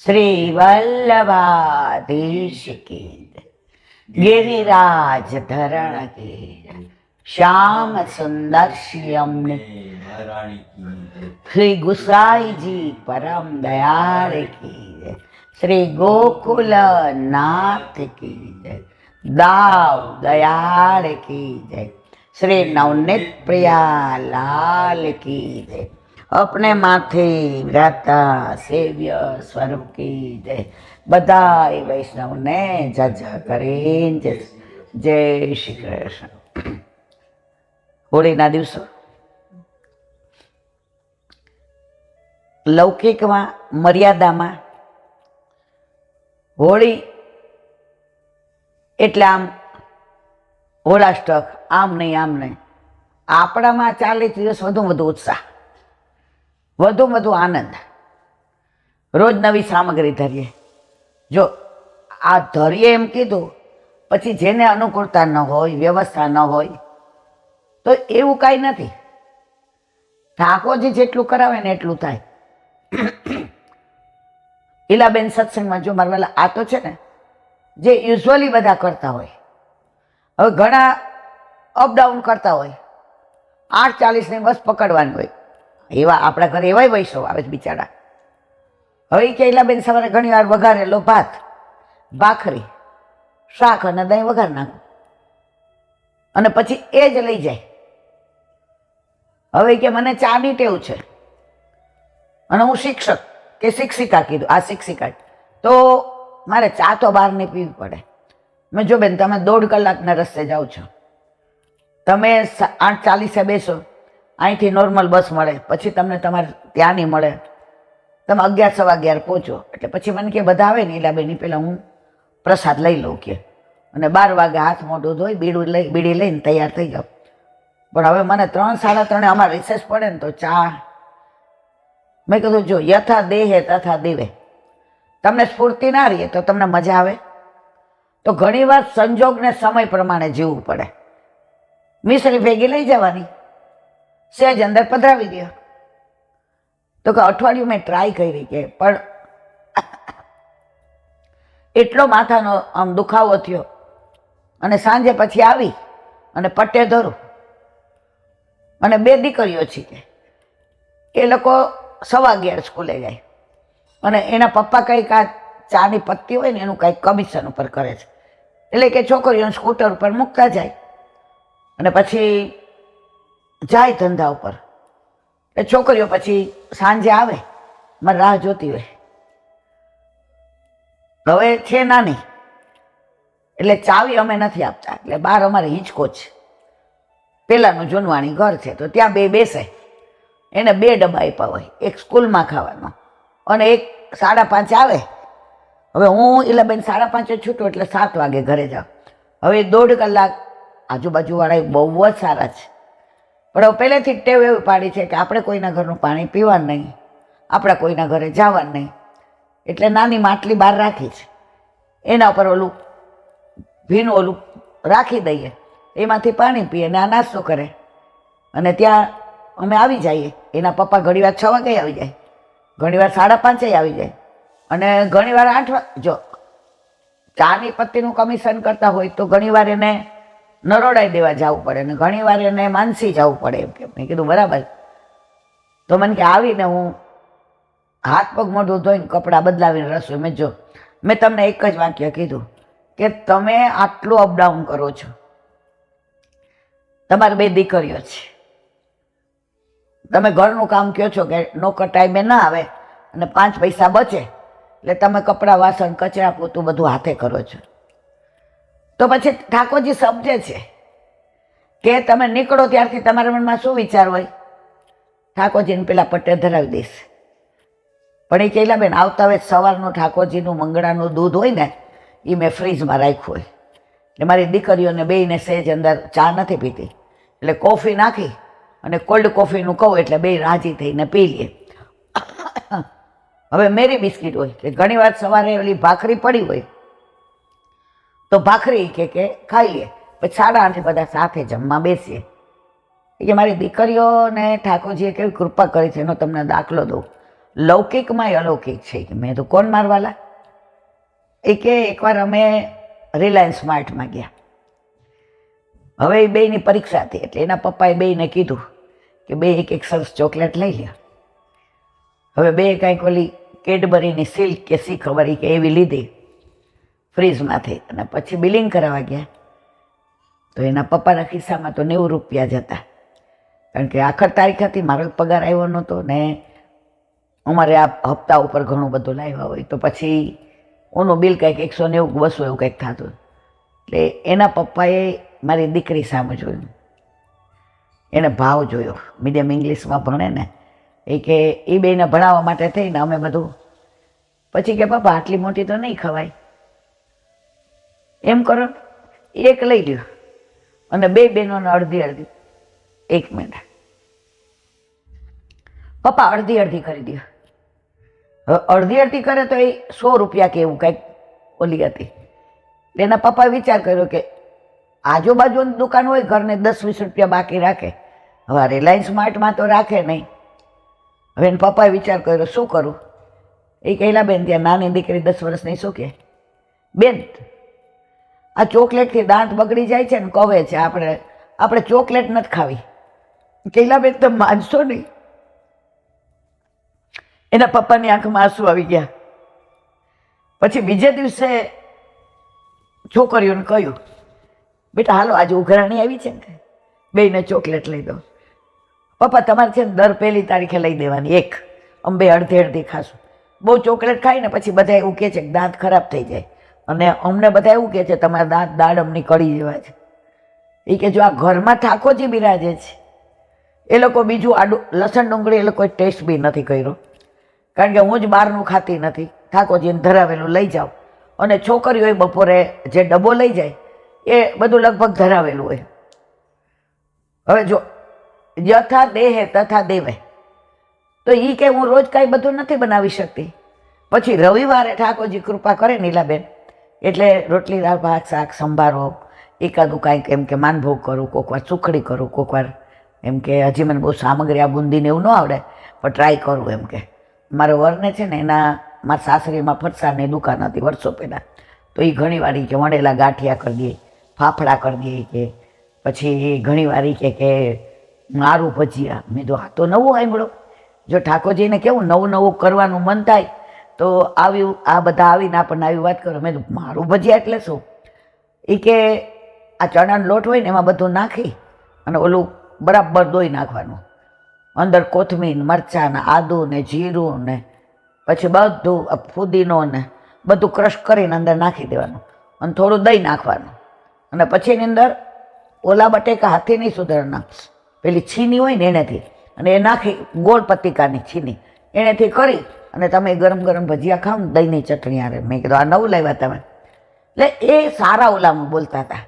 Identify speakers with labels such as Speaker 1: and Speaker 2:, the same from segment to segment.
Speaker 1: श्री वल्लभाधीश की जय। गिरिराज धरण की जय। श्याम सुंदर श्यामने श्री गुसाई जी परम दयाल की जय। श्री गोकुल नाथ की जय। दाव दयाल की जय। श्री नवनीत प्रिया लाल की जय। अपने माथे व्रता सेव्य स्वरूप की जय। बधाई वैष्णव ने जज करें जय श्री कृष्ण। होळीना दिवसो लौकिकमां मर्यादामां होळी એટલે આમ હોળાષ્ટક આમ નહીં આપણામાં 40 દિવસ વધુ ઉત્સાહ, વધુ આનંદ, રોજ નવી સામગ્રી ધરીએ. જો આ ધરીએ એમ કીધું પછી જેને અનુકૂળતા ન હોય, વ્યવસ્થા ન હોય તો એવું કાંઈ નથી. ઠાકોરજી જેટલું કરાવે ને એટલું થાય. ઈલાબેન સત્સંગમાં જો મારવાલા આ તો છે ને જે યુઝ્યુઅલી બધા કરતા હોય, હવે ઘણા અપડાઉન કરતા હોય, 8:40ની બસ પકડવાની હોય, એવા આપણા ઘરે એવાય વૈષ્ણવ આવે છે બિચારા. હવે એ કે ઈલાબેન સવારે ઘણી વાર વઘારેલો ભાત, ભાખરી, શાક અને દહીં વઘાર નાખું અને પછી એ જ લઈ જાય. હવે કે મને ચાની ટેવ છે અને હું શિક્ષક કે શિક્ષિકા કીધું, આ શિક્ષિકા તો મારે ચા તો બહાર નહીં પીવી પડે. મેં જો બેન તમે 1.5 કલાકના રસ્તે જાઓ છો, તમે 8:40 બેસો, અહીંથી નોર્મલ બસ મળે, પછી તમને તમારે ત્યાંની મળે, તમે 11:15 પહોંચો, એટલે પછી મને કે બધા આવે ને ઈલાબેન પહેલાં હું પ્રસાદ લઈ લઉં કે, અને 12 વાગે હાથ મોઢું ધોઈ બીડી લઈને તૈયાર થઈ જાઉં. પણ હવે મને 3-3:30 અમારે રિસેસ પડે ને તો ચા. મેં કીધું જો યથા દેહે તથા દેવે, તમને સ્ફૂર્તિ ના રહીએ તો તમને મજા આવે તો ઘણીવાર સંજોગને સમય પ્રમાણે જીવવું પડે. મિશ્રી ભેગી લઈ જવાની, સહેજ અંદર પધરાવી દો. તો કે અઠવાડિયું મેં ટ્રાય કરી કે પણ એટલો માથાનો આમ દુખાવો થયો અને સાંજે પછી આવી અને પટ્ટે ધરું. અને 2 દીકરીઓ છે કે એ લોકો 11:15 સ્કૂલે જાય અને એના પપ્પા કંઈક આ ચાની પત્તી હોય ને એનું કંઈક કમિશન ઉપર કરે છે, એટલે કે છોકરીઓને સ્કૂટર ઉપર મૂકતા જાય અને પછી જાય ધંધા ઉપર. એ છોકરીઓ પછી સાંજે આવે, મારી રાહ જોતી હોય. હવે છે નાની એટલે ચાવી અમે નથી આપતા, એટલે બહાર અમારે હિંચકો છે. પેલાનું જૂનવાણી ઘર છે તો ત્યાં 2 બેસે, એને 2 ડબ્બા આપ્યા હોય, એક સ્કૂલમાં ખાવાનો અને એક 5:30 આવે. હવે હું ઈલાબેન 5:30 છૂટું એટલે 7 વાગે ઘરે જાઉં. હવે 1.5 કલાક આજુબાજુવાળા બહુ જ સારા છે, પણ હવે પહેલેથી ટેવ એવી પાડી છે કે આપણે કોઈના ઘરનું પાણી પીવાનું નહીં, આપણે કોઈના ઘરે જવાનું નહીં. એટલે નાની માટલી બહાર રાખી છે, એના ઉપર ઓલું ભીનું ઓલું રાખી દઈએ, એમાંથી પાણી પીએ ને આ નાસ્તો કરે અને ત્યાં અમે આવી જઈએ. એના પપ્પા ઘણીવાર 6 વાગે આવી જાય, ઘણીવાર 5:30 આવી જાય અને ઘણીવાર 8 વાગે. જો ચાની પત્તીનું કમિશન કરતા હોય તો ઘણીવાર એને નરોડાઈ દેવા જવું પડે ને ઘણીવાર એને માનસી જવું પડે. એમ કે મેં કીધું બરાબર. તો મને કે આવીને હું હાથ પગ મોઢું ધોઈને કપડાં બદલાવીને રસોઈ. મેં તમને એક જ વાક્ય કીધું કે તમે આટલું અપડાઉન કરો છો, તમારે 2 દીકરીઓ છે, તમે ઘરનું કામ કહો છો કે નોકર ટાઈમે ના આવે અને 5 પૈસા બચે એટલે તમે કપડાં વાસણ કચરા પોતું બધું હાથે કરો છો. તો પછી ઠાકોરજી સમજે છે કે તમે નીકળો ત્યારથી તમારા મનમાં શું વિચાર હોય, ઠાકોરજીને પેલા પટ્ટે ધરાવી દઈશ. પણ એ કહેલા બેન આવતા હોય સવારનું ઠાકોરજીનું મંગળાનું દૂધ હોય ને એ મેં ફ્રીજમાં રાખ્યું હોય. એટલે મારી દીકરીઓને 2ને સહેજ અંદર ચા નથી પીતી એટલે કોફી નાખી અને કોલ્ડ કોફીનું કહું એટલે 2 રાજી થઈને પી લે. હવે મેરી બિસ્કીટ હોય કે ઘણીવાર સવારે ઓલી ભાખરી પડી હોય તો ભાખરી કે ખાઈ લે, પછી 8:30 બધા સાથે જમવા બેસીએ. કે મારી દીકરીઓને ઠાકોરજીએ કેવી કૃપા કરી છે એનો તમને દાખલો દઉં. લૌકિકમાંય અલૌકિક છે. કે મેં તો કોણ મારવાલા. એ કે એકવાર અમે રિલાયન્સ સ્માર્ટમાં ગયા. હવે એ બેયની પરીક્ષા હતી એટલે એના પપ્પાએ બેયને કીધું કે બે એક સરસ ચોકલેટ લઈ લે. હવે બે કાંઈક ઓલી કેડબરીની સિલ્ક કે સી ખબર કે એવી લીધી ફ્રીજમાંથી, અને પછી બિલિંગ કરાવવા ગયા તો એના પપ્પાના ખિસ્સામાં તો 90 રૂપિયા જ હતા. કારણ કે આખર તારીખ હતી, મારો પગાર આવ્યો નહોતો ને અમારે આ હપ્તા ઉપર ઘણું બધું લાવ્યા હોય તો પછી ઓનું બિલ કંઈક 190 200 એવું કંઈક થતું. એટલે એના પપ્પાએ મારી દીકરી સામે જોયું, એને ભાવ જોયો. મીડિયમ ઇંગ્લિશમાં ભણે ને, એ કે એ બેને ભણાવવા માટે થઈને અમે બધું, પછી કે પપ્પા આટલી મોટી તો નહીં ખવાય, એમ કરો એક લઈ લ્યો અને બે બહેનોને અડધી અડધી. 1 મિનિટ પપ્પા, અડધી અડધી કરી દો. હવે અડધી અડધી કરે તો એ 100 રૂપિયા કે એવું કંઈક ઓલી હતી. એના પપ્પાએ વિચાર કર્યો કે આજુબાજુની દુકાન હોય ઘરને 10-20 રૂપિયા બાકી રાખે, હવે રિલાયન્સ સ્માર્ટમાં તો રાખે નહીં. હવે એના પપ્પાએ વિચાર કર્યો શું કરું. એ કહેલા બેન ત્યાં નાની દીકરી 10 વર્ષની શું કે બેન આ ચોકલેટથી દાંત બગડી જાય છે ને કહે છે આપણે ચોકલેટ નથી ખાવી. કહેલા બેન તમે માનશો નહીં, એના પપ્પાની આંખમાં આંસુ આવી ગયા. પછી બીજે દિવસે છોકરીઓને કહ્યું બેટા હાલો આજે ઉઘરાણી આવી છે ને બેયને ચોકલેટ લઈ દો. પપ્પા તમારે છે ને દર 1 તારીખે લઈ દેવાની એક, અમે બે અડધી અડધી ખાશું. બહુ ચોકલેટ ખાય ને પછી બધા એવું કહે છે કે દાંત ખરાબ થઈ જાય, અને અમને બધા એવું કહે છે તમારા દાંત દાડમની કળી જેવા છે. એ કે જો આ ઘરમાં ઠાકોરજી બિરાજે છે, એ લોકો બીજું આડું લસણ ડુંગળી એ લોકોએ ટેસ્ટ બી નથી કર્યો. કારણ કે હું જ બહારનું ખાતી નથી, ઠાકોરજીને ધરાવેલું લઈ જાઉં, અને છોકરીઓએ બપોરે જે ડબ્બો લઈ જાય એ બધું લગભગ ધરાવેલું હોય. હવે જો યથા દેહે તથા દેવે, તો એ કે હું રોજ કાંઈ બધું નથી બનાવી શકતી. પછી રવિવારે ઠાકોરજી કૃપા કરે નીલાબેન એટલે રોટલી દાળ ભાત શાક સંભારો, એકાદું કાંઈક એમ કે માનભોગ કરું, કોઈક વાર સુખડી કરું, કોઈક વાર એમ કે હજી મને બહુ સામગ્રી આ બુંદીને એવું ન આવડે પણ ટ્રાય કરું. એમ કે મારા વરને છે ને એના મારા સાસરીમાં ફરસાણની દુકાન હતી વર્ષો પહેલાં, તો એ ઘણીવાર કે વણેલા ગાંઠિયા કરી દે, ફાફડા કરી દે, કે પછી ઘણીવાર કે મારું ભજીયા. મેં જો આ તો નવું સાંભળો. જો ઠાકોરજીને કેવું નવું નવું કરવાનું મન થાય તો આવ્યું આ બધા આવીને આપણને આવી વાત કરો. મેં મારું ભજીયા એટલે શું? એ કે આ ચણાનો લોટ હોય ને એમાં બધું નાખી અને ઓલું બરાબર દોઈ નાખવાનું, અંદર કોથમીર મરચાં ને આદુ ને જીરું ને પછી બધું ફુદીનો ને બધું ક્રશ કરીને અંદર નાખી દેવાનું, અને થોડું દહીં નાખવાનું, અને પછી એની અંદર ઓલા બટેકા હાથથી નહીં સુધારના, પેલી છીની હોય ને એનેથી, અને એ નાખી ગોળ પતિકાની છીની એનેથી કરી અને તમે ગરમ ગરમ ભજીયા ખાઓ ને દહીંની ચટણી આરે. મેં કીધું આ નવું લાવ્યા તમે. એટલે એ સારા ઓલામાં બોલતા હતા.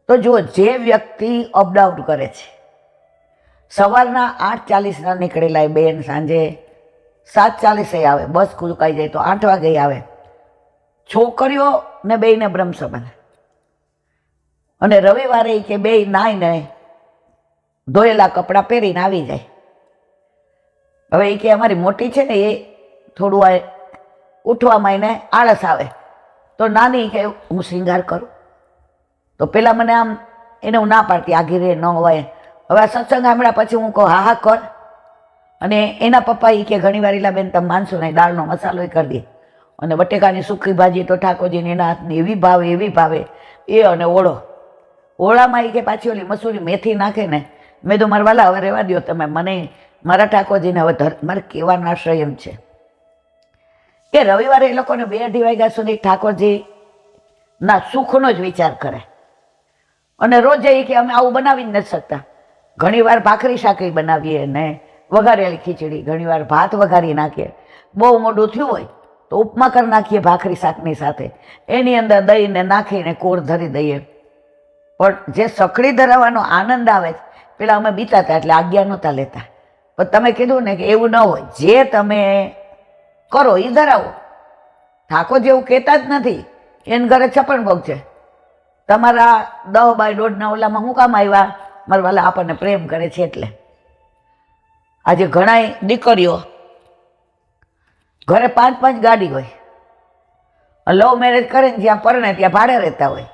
Speaker 1: તો જો જે વ્યક્તિ અપડાઉન કરે છે, સવારના 8:40 નીકળેલા એ બેન સાંજે 7:40 આવે, બસ કુલકાઈ જાય તો 8 વાગે આવે. છોકરીઓને બેયને બ્રહ્મ સંબંધ, અને રવિવારે કે બેય નાઈને ધોયેલા કપડાં પહેરીને આવી જાય. હવે એ કે અમારી મોટી છે ને એ થોડું આ ઉઠવામાં એને આળસ આવે, તો નાની કે હું શૃંગાર કરું. તો પેલા મને આમ એને હું ના પાડતી આઘી રે ન હોય. હવે આ સત્સંગ સાંભળ્યા પછી હું કહું હા હા કર. અને એના પપ્પા એ કે ઘણી વાર એલા બેન તમે માનશો નહીં, દાળનો મસાલો કરી દે, અને બટેકાની સૂકી ભાજી તો ઠાકોરજીની એના હાથની એવી ભાવે એ, અને ઓળો, ઓળામાં એ કે પાછી ઓલી મસૂરી મેથી નાખે ને. મેં તો મારા વાલા હવે રહેવા દો તમે, મને મારા ઠાકોરજીને હવે મારે કહેવાનો આશ્રય એમ છે કે રવિવારે એ લોકોને 2-2:30 વાગ્યા સુધી ઠાકોરજીના સુખનો જ વિચાર કરે. અને રોજે એ કે અમે આવું બનાવી જ નથી શકતા. ઘણીવાર ભાખરી શાકરી બનાવીએ ને વઘારેલી ખીચડી, ઘણીવાર ભાત વઘારી નાખીએ. બહુ મોડું થયું હોય તો ઉપમા કરી નાખીએ ભાખરી શાકની સાથે, એની અંદર દહીંને નાખીને કોળ ધરી દઈએ. પણ જે સકડી ધરાવવાનો આનંદ આવે પેલા અમે બીતા હતા એટલે આજ્ઞા નહોતા લેતા. પણ તમે કીધું ને કે એવું ન હોય, જે તમે કરો એ ધરાવો. ઠાકોર જેવું કહેતા જ નથી, એને ઘરે 56 ભોગ છે. તમારા 10x1.5 ઓલામાં શું કામ આવ્યા? મારા વાલા આપણને પ્રેમ કરે છે એટલે. આજે ઘણા દીકરીઓ ઘરે 5 ગાડી હોય, લવ મેરેજ કરે ને જ્યાં પરણે ત્યાં ભાડે રહેતા હોય,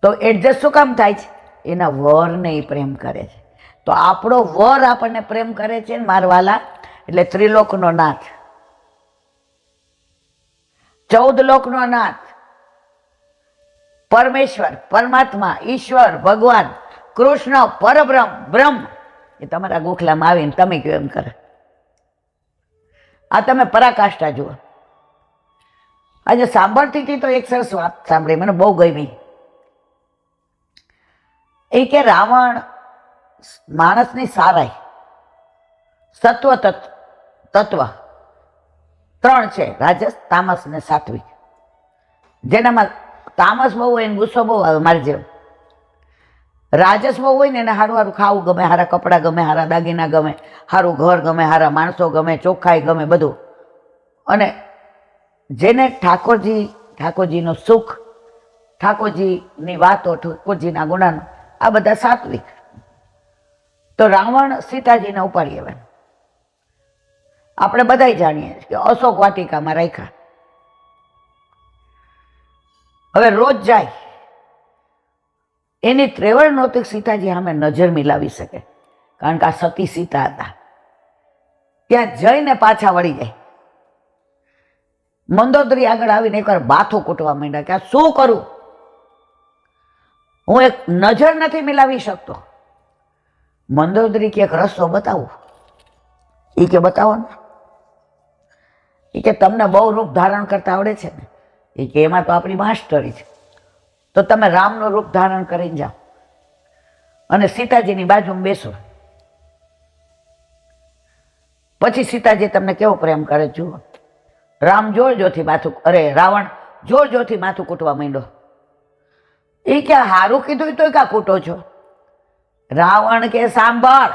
Speaker 1: તો એડજસ્ટ શું કામ થાય છે? એના વરને એ પ્રેમ કરે છે. તો આપણો વર આપણને પ્રેમ કરે છે ને મારવાલા, એટલે ત્રિલોકનો નાથ, 14 લોકનો નાથ, પરમેશ્વર, પરમાત્મા, ઈશ્વર, ભગવાન, કૃષ્ણ, પરબ્રહ્મ, બ્રહ્મ, એ તમારા ગોખલામાં આવીને તમે કયો એમ કરે. આ તમે પરાકાષ્ઠા જુઓ. આજે સાંભળતી હતી તો એક સરસ વાત સાંભળી, મને બહુ ગમી. એ કે રાવણ માણસની સારાઈ, સત્વ તત્વ 3 છે, રાજસ, તામસ ને સાત્વિક. જેનામાં તામસ બહુ હોય ને ગુસ્સો બહુ આવે, મારી જેમ. રાજસ બહુ હોય ને એને સારું સારું ખાવું ગમે, સારા કપડાં ગમે, સારા દાગીના ગમે, સારું ઘર ગમે, સારા માણસો ગમે, ચોખ્ખાઈ ગમે, બધું. અને જેને ઠાકોરજીનું સુખ, ઠાકોરજીની વાતો, ઠાકોરજીના ગુણાનો, આ બધા સાત્વિક. તો રાવણ સીતાજીને ઉપાડી આવે, આપણે બધા જાણીએ કે અશોક વાટિકામાં રાખ્યા. હવે રોજ જાય, એની ત્રેવડ નહોતી સીતાજી સામે નજર મિલાવી શકે, કારણ કે આ સતી સીતા હતા. ત્યાં જઈને પાછા વળી જાય. મંદોદરી આગળ આવીને એકવાર બાથો કૂટવા માંડ્યા કે આ શું કરું, હું એક નજર નથી મિલાવી શકતો. મંદોદરી કે એક રસ્તો બતાવું. એ કે બતાવો ને. એ કે તમને બહુ રૂપ ધારણ કરતા આવડે છે ને? એ કે એમાં તો આપણી માસ્ટરી છે. તો તમે રામનું રૂપ ધારણ કરીને જાઓ અને સીતાજીની બાજુમાં બેસો. પછી સીતાજી તમને કેવો પ્રેમ કરે જુઓ. રામ જોર જોરથી માથું, રાવણ જોર જોરથી માથું કૂટવા માંડ્યો. એ કે હારું કીધું તો કા કૂટો છો? રાવણ કે સાંભળ,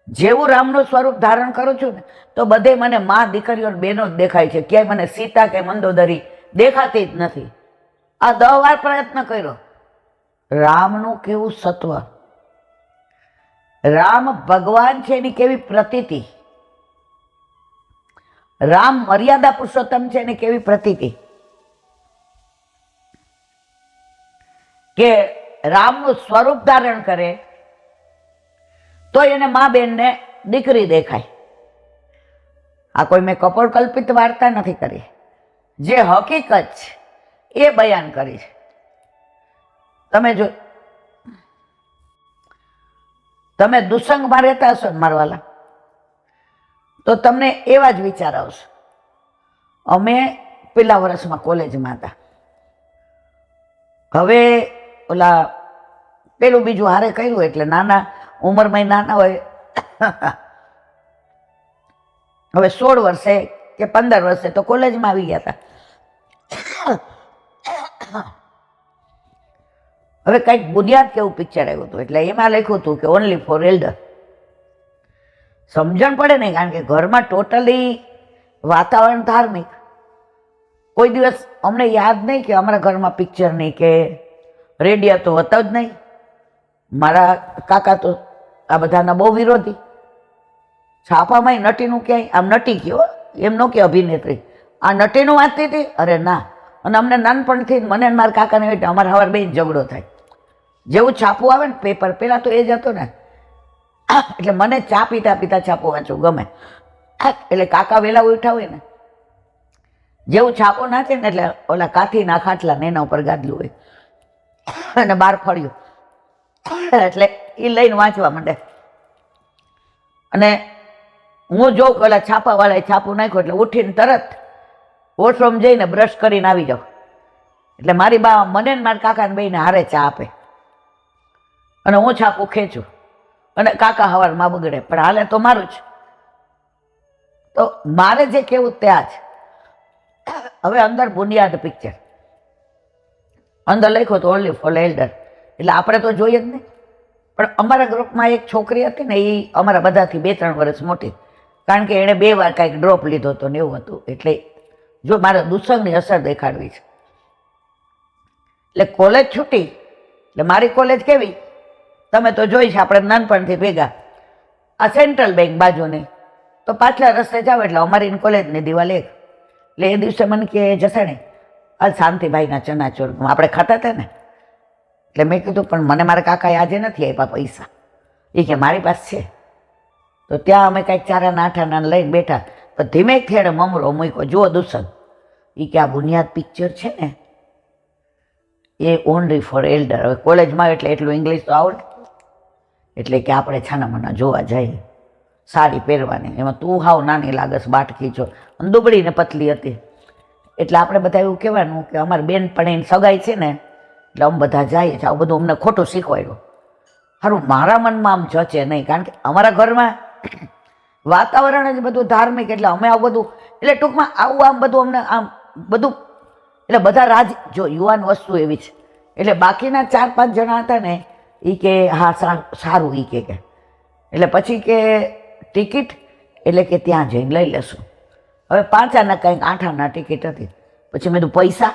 Speaker 1: જેવું રામનું સ્વરૂપ ધારણ કરું છું ને તો બધે મને માં, દીકરીઓ, બહેનો જ દેખાય છે. ક્યાંય મને સીતા કે મંદોદરી દેખાતી જ નથી. આ 10 વાર પ્રયત્ન કર્યો. રામનું કેવું સત્વ, રામ ભગવાન છે એની કેવી પ્રતીતિ, રામ મર્યાદા પુરુષોત્તમ છે એની કેવી પ્રતીતિ, કે રામનું સ્વરૂપ ધારણ કરે તો એને મા બેનને દીકરી દેખાય. આ કોઈ મેં કપોળકલ્પિત વાર્તા નથી કરી, જે હકીકત છે એ બયાન કરી છે. તમે દુસંગમાં રહેતા હશો ને મારવાલા, તો તમને એવા જ વિચાર આવશે. અમે પેલા વર્ષમાં કોલેજમાં હતા, હવે ઓલા પેલું બીજું હારે કર્યું એટલે નાના ઉંમરમાં નાના હોય. હવે 16 વર્ષે કે 15 વર્ષે તો કોલેજમાં આવી ગયા હતા. હવે કંઈક બુનિયાદ કેવું પિક્ચર આવ્યું હતું, એટલે એમાં લખ્યું હતું કે ઓનલી ફોર એલ્ડર. સમજણ પડે નહીં, કારણ કે ઘરમાં ટોટલી વાતાવરણ ધાર્મિક. કોઈ દિવસ અમને યાદ નહીં કે અમારા ઘરમાં પિક્ચર નહીં કે રેડિયો તો હતો જ નહીં. મારા કાકા તો આ બધાના બહુ વિરોધી. છાપામાં નટીનું ક્યાંય આમ નટી ગયો, એમ ન કે અભિનેત્રી, આ નટીનું વાંચતી હતી. અરે ના. અને અમને નાનપણથી મને મારા કાકાને એટલે અમારે સવાર બેન ઝઘડો થાય. જેવું છાપું આવે ને પેપર, પહેલાં તો એ જ હતો ને, એટલે મને ચા પીતા પીતા છાપું વાંચવું ગમે. એટલે કાકા વહેલા ઉઠા હોય ને, જેવું છાપું નાખે ને એટલે ઓલા કાથીના ખાટલા ને એના ઉપર ગાદલું હોય અને બહાર ફળ્યું, એટલે એ લઈને વાંચવા માંડે. અને હું જોઉં કે ઓલા છાપાવાળાએ છાપું નાખ્યું એટલે ઉઠીને તરત વોશરૂમ જઈને બ્રશ કરીને આવી જાઉં. એટલે મારી બા મને ને મારા કાકાને બેને હારે ચા આપે અને હું છાપું ખેંચું અને કાકા હવારમાં બગડે, પણ હાલે તો મારું જ. તો મારે જે કેવું ત્યાં જ. હવે અંદર બુનિયાદ પિક્ચર અંદર લખ્યો તો ઓનલી ફોર એલ્ડર, એટલે આપણે તો જોઈએ જ નહીં. પણ અમારા ગ્રુપમાં એક છોકરી હતી ને, એ અમારા બધાથી 2-3 વર્ષ મોટી, કારણ કે એણે 2 વાર કાંઈક ડ્રોપ લીધો હતો ને એવું હતું. એટલે જો મારે દુસંગની અસર દેખાડવી છે, એટલે કોલેજ છૂટી. એટલે મારી કોલેજ કેવી તમે તો જોઈ છે, આપણે નાનપણથી ભેગા. આ સેન્ટ્રલ બેંક બાજુની તો પાછલા રસ્તે જાઓ એટલે અમારી કોલેજની દિવાલ એક. એટલે એ દિવસે મને કે જસાણી આ શાંતિભાઈના ચનાચોર આપણે ખાતા હતા ને, એટલે મેં કીધું પણ મને મારા કાકાએ આજે નથી આપ્યા પૈસા. એ કે મારી પાસે છે. તો ત્યાં અમે કાંઈક 4 આના લઈને બેઠા. તો ધીમે થેડે મમરો મૂક્યો, જુઓ દુષ્યંત, એ કે આ બુનિયાદ પિક્ચર છે ને એ ઓનલી ફોર એલ્ડર. હવે કોલેજમાં એટલે એટલું ઇંગ્લિશ તો આવડે, એટલે કે આપણે છાનામાના જોવા જઈએ. સાડી પહેરવાની, એમાં તું હાવ નાની લાગસ, બાટકી છો, દુબળી ને પતલી હતી. એટલે આપણે બધા એવું કહેવાનું કે અમારી બેનપણીની સગાઈ છે ને એટલે અમે બધા જઈએ છીએ. આવું બધું અમને ખોટું શીખવાડ્યું. સારું, મારા મનમાં આમ જચે નહીં, કારણ કે અમારા ઘરમાં વાતાવરણ જ બધું ધાર્મિક, એટલે અમે આવું બધું, એટલે ટૂંકમાં આવું આમ બધું અમને આમ બધું, એટલે બધા જો યુવાન વસ્તુ એવી છે. એટલે બાકીના 4-5 જણા હતા ને એ કે હા સારું, એ કે એટલે પછી કે ટિકિટ, એટલે કે ત્યાં જઈને લઈ લેશું. હવે 5 આના કંઈક 8 આના ટિકિટ હતી. પછી મેં કીધું પૈસા,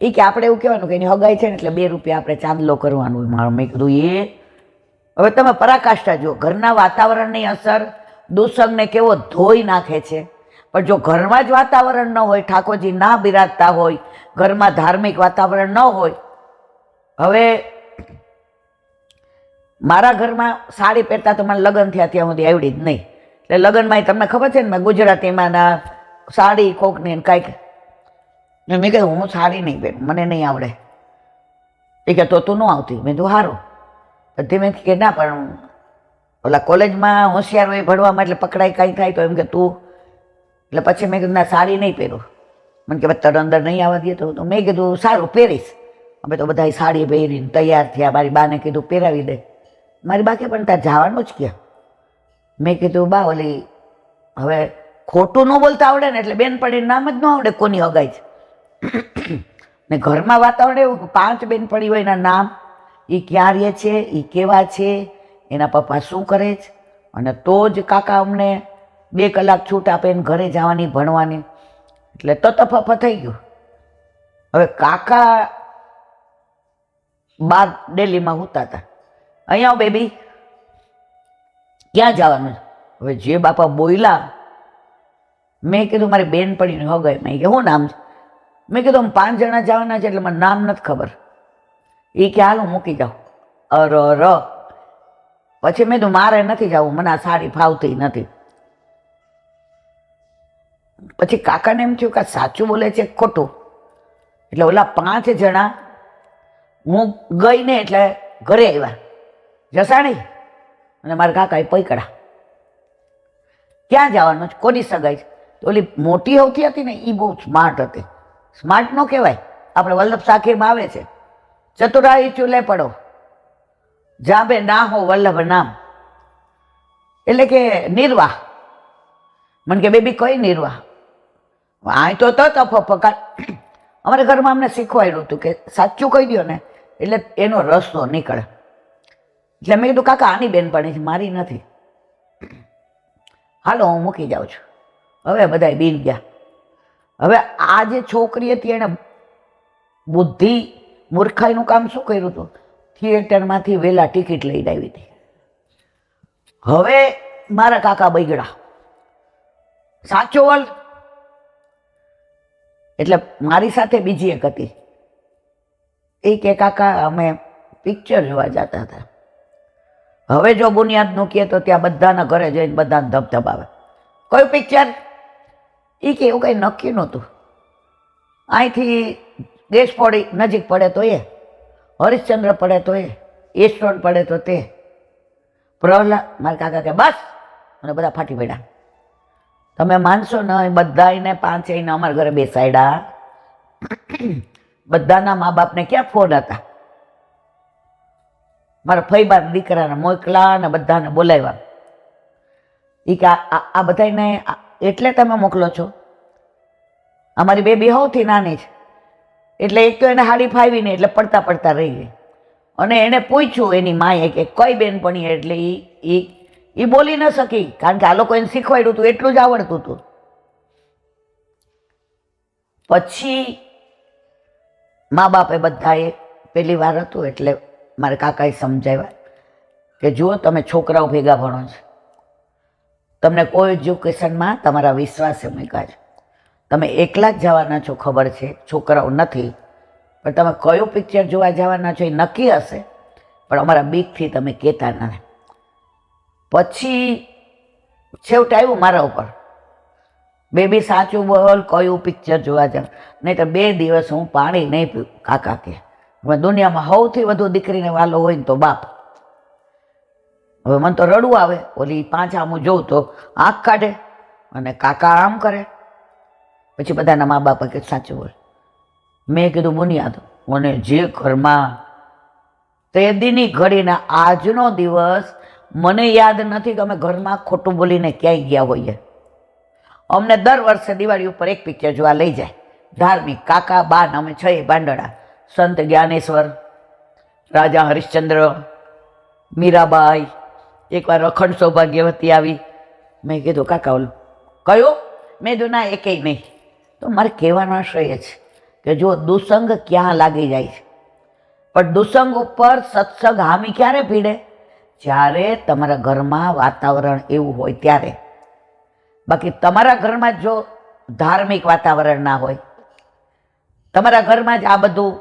Speaker 1: એ કે આપણે એવું કહેવાનું કે એની હગાઈ છે ને એટલે 2 રૂપિયા આપણે ચાંદલો કરવાનું હોય મારો. મેં કીધું હવે તમે પરાકાષ્ઠા જુઓ, ઘરના વાતાવરણની અસર દુષ્યંતને કેવો ધોઈ નાખે છે. પણ જો ઘરમાં જ વાતાવરણ ન હોય, ઠાકોરજી ના બિરાજતા હોય, ઘરમાં ધાર્મિક વાતાવરણ ન હોય. હવે મારા ઘરમાં સાડી પહેરતા તો મને લગ્ન થયા ત્યાં સુધી આવડી જ નહીં. એટલે લગ્નમાં તમને ખબર છે ને, મેં ગુજરાતીમાં સાડી કોકની કાંઈક, મેં કીધું હું સાડી નહીં પહેરું, મને નહીં આવડે. એ કે તો તું ન આવતી. મેં કીધું સારું. ધીમે કે ના, પણ ઓલા કોલેજમાં હોશિયાર હોય ભણવામાં, એટલે પકડાઈ કાંઈ થાય તો એમ કે તું, એટલે પછી મેં કીધું ના સાડી નહીં પહેરું. મને કે તર અંદર નહીં આવવા દે તો મેં કીધું સારું પહેરીશ. અમે તો બધા સાડી પહેરીને તૈયાર થયા. મારી બાને કીધું પહેરાવી દે. મારી બા કે પણ ત્યાં જવાનું જ ક્યાં. મેં કીધું બા ઓલી હવે ખોટું ન બોલતા આવડે ને, એટલે બેનપણીનું નામ જ ન આવડે કોની હગાઈ છે. ને ઘરમાં વાતાવરણ એવું કે 5 બેનપણી હોય એના નામ, એ ક્યાં રહે છે, એ કેવા છે, એના પપ્પા શું કરે છે, અને તો જ કાકા અમને 2 કલાક છૂટ આપે ને ઘરે જવાની ભણવાની. એટલે તતફફ થઈ ગયું. હવે કાકા બાર દિલ્હીમાં હોતા હતા, અહીંયા બેબી ક્યાં જવાનું. હવે જે બાપા બોયલા, મેં કીધું મારી બેનપણીને હગાઈ. મેં કે શું નામ છે? મેં કીધું અમે 5 જણા જવાના છે એટલે મને નામ નથી ખબર. એ કે હાલ હું મૂકી જાઉં. પછી મેં કીધું મારે નથી જવું, મને આ સાડી ફાવતી નથી. પછી કાકાને એમ થયું કે સાચું બોલે છે ખોટું. એટલે ઓલા 5 જણા હું ગઈ ને એટલે ઘરે આવ્યા જસાણી, અને મારા કાકાએ પૈકડા. ક્યાં જવાનું છે, કોની સગાઈ છે? ઓલી મોટી હોતી હતી ને એ બહુ સ્માર્ટ હતી. સ્માર્ટ ન કહેવાય, આપણે વલ્લભ સાખીમાં આવે છે, ચતુરાઈ ચૂલે પડો જાબે ના હો વલ્લભ નામ. એટલે કે નિર્વાહ. મને કે બેબી કઈ નિર્વાહ? આ તો અમારા ઘરમાં અમને શીખવાડ્યું હતું કે સાચું કહી દો ને એટલે એનો રસ્તો નીકળે. એટલે મેં કીધું કાકા આની બેનપણી છે, મારી નથી. હાલો હું મૂકી જાઉં છું. હવે બધા બીન ગયા. હવે આ જે છોકરી હતી એને બુદ્ધિ મૂર્ખાઈનું કામ શું કર્યું હતું, થિયેટરમાંથી વહેલા ટિકિટ લઈને આવી હતી. હવે મારા કાકા બગડા, સાચો વલ. એટલે મારી સાથે બીજી એક હતી, એ કે કાકા અમે પિક્ચર જોવા જતા હતા. હવે જો બુનિયાદનું કહે તો ત્યાં બધાના ઘરે જઈને બધાને ધબધબાવે. કયું પિક્ચર? એ કે એવું કંઈ નક્કી નહોતું. અહીંથી દેશપોડી નજીક પડે તો એ, હરિશ્ચંદ્ર પડે તો એ, ઈસ્ટર્ન પડે તો તે. પ્રહલાદ, મારા કાકા કે બસ, અને બધા ફાટી પડ્યા. તમે માનશો ને, બધાને 5 અમારા ઘરે બેસાડ્યા. બધાના મા બાપને ક્યાં ફોન હતા. મારા ફઈબા દીકરાને મોકલા ને બધાને બોલાવ્યા. એ કે આ બધાને એટલે તમે મોકલો છો? અમારી બેબી સૌથી નાની છે, એટલે એક તો એને હાડી ફાવી નહીં, એટલે પડતા પડતા રહી ગઈ. અને એને પૂછ્યું એની માએ કે કઈ બેનપણી? એટલે એ બોલી ન શકી, કારણ કે આ લોકો એને શીખવાડ્યું હતું એટલું જ આવડતું હતું. પછી મા બાપે બધાએ પહેલી વાર હતું એટલે મારા કાકાએ સમજાવ્યા કે જુઓ તમે છોકરાઓ ભેગા ભણો છો, તમને કોઈ એજ્યુકેશનમાં તમારા વિશ્વાસે મૂક્યા છે. તમે એકલા જ જવાના છો ખબર છે, છોકરાઓ નથી, પણ તમે કયું પિક્ચર જોવા જવાના છો એ નક્કી હશે, પણ અમારા બીકથી તમે કહેતા નથી. પછી છેવટે આવ્યું મારા ઉપર, બેબી સાચું બોલ, કયું પિક્ચર જોવા જાવ, નહીં તો 2 દિવસ હું પાણી નહીં પીવું. કાકા કે હવે દુનિયામાં સૌથી વધુ દીકરીને વાલો હોય ને તો બાપ. હવે મને તો રડવું આવે, ઓલી પાછા હું જોઉં તો આંખ કાઢે અને કાકા આમ કરે. પછી બધાના મા બાપા કે સાચું બોલ. મેં કીધું બુનિયાદ, મને જે ઘરમાં તે દીની ઘડીના આજનો દિવસ મને યાદ નથી કે અમે ઘરમાં ખોટું બોલીને ક્યાંય ગયા હોઈએ. અમને દર વર્ષે દિવાળી ઉપર એક પિક્ચર જોવા લઈ જાય, ધાર્મિક, કાકા બાન અમે 6 બાંડડા, સંત જ્ઞાનેશ્વર, રાજા હરિશ્ચંદ્ર, મીરાબાઈ, એકવાર અખંડ સૌભાગ્યવતી આવી. મેં કીધું કાકા ઓલું કયો? મેં કીધું ના એકેય નહીં. તો મારે કહેવાનો આશય એ છે કે જો દુસંગ ક્યાં લાગી જાય છે, પણ દુસંગ ઉપર સત્સંગ હામી ક્યારે ભીડે? જ્યારે તમારા ઘરમાં વાતાવરણ એવું હોય ત્યારે. બાકી તમારા ઘરમાં જો ધાર્મિક વાતાવરણ ના હોય, તમારા ઘરમાં જ આ બધું,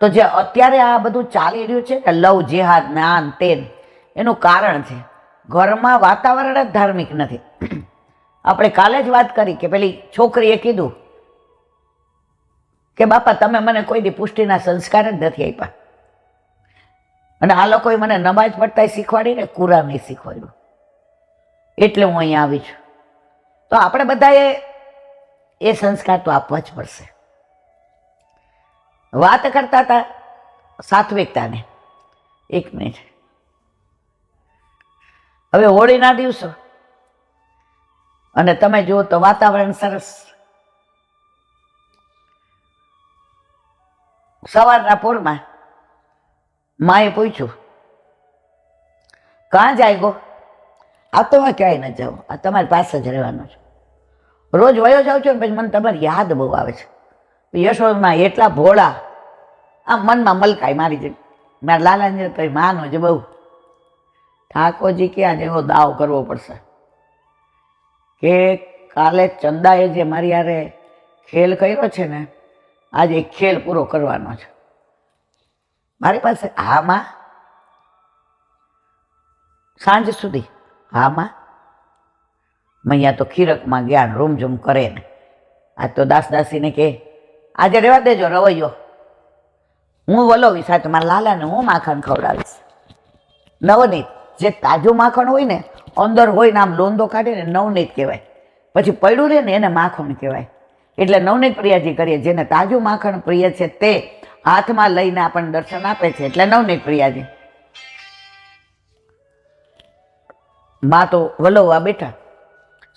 Speaker 1: તો જે અત્યારે આ બધું ચાલી રહ્યું છે કે લવ જેહાદ જ્ઞાન તેન, એનું કારણ છે ઘરમાં વાતાવરણ જ ધાર્મિક નથી. આપણે કાલે જ વાત કરી કે પેલી છોકરીએ કીધું કે બાપા તમે મને કોઈ દી પુષ્ટિના સંસ્કાર જ નથી આપ્યા, અને આ લોકોએ મને નમાજ પડતા શીખવાડીને કુરાન નહીં શીખવાડ્યું, એટલે હું અહીંયા આવી છું. તો આપણે બધાએ એ સંસ્કાર તો આપવા જ પડશે. વાત કરતા હતા સાત્વિકતાને. 1 મિનિટ. હવે હોળીના દિવસો અને તમે જુઓ તો વાતાવરણ સરસ. સવારના પોરમાં માએ પૂછ્યું કાં જાય ગો? આ તો હું ક્યાંય ન જાઉં, આ તમારી પાસે જ રહેવાનું છે. રોજ વયો જાઉં છું ને પછી મને તમારી યાદ બહુ આવે છે. યશોદમાં એટલા ભોળા, આમ મનમાં મલકાય મારી જેમ. મારા લાલાને તો માનો છે બહુ. ઠાકોરજી કે આજે એવો દાવ કરવો પડશે કે કાલે ચંદાએ જે મારી યારે ખેલ કર્યો છે ને, આજે ખેલ પૂરો કરવાનો છે મારી પાસે. હા માં, સાંજ સુધી. હા માં, મૈયા તો ખીરકમાં ગયા રૂમઝૂમ કરે ને. આજ તો દાસદાસીને કે આજે રહેવા દેજો રવૈયો, હું વલોવીશ. આ મારા લાલાને હું માખણ ખવડાવીશ. નવનીત, જે તાજું માખણ હોય ને, અંદર હોય ને આમ લોંદો કાઢીને નવનીત કહેવાય, પછી પડ્યું રહે ને એને માખણ કહેવાય. એટલે નવનીત પ્રિયાજી કરીએ, જેને તાજું માખણ પ્રિય છે તે હાથમાં લઈને આપણને દર્શન આપે છે, એટલે નવનીત પ્રિયાજી. માં તો વલોવા બેઠા,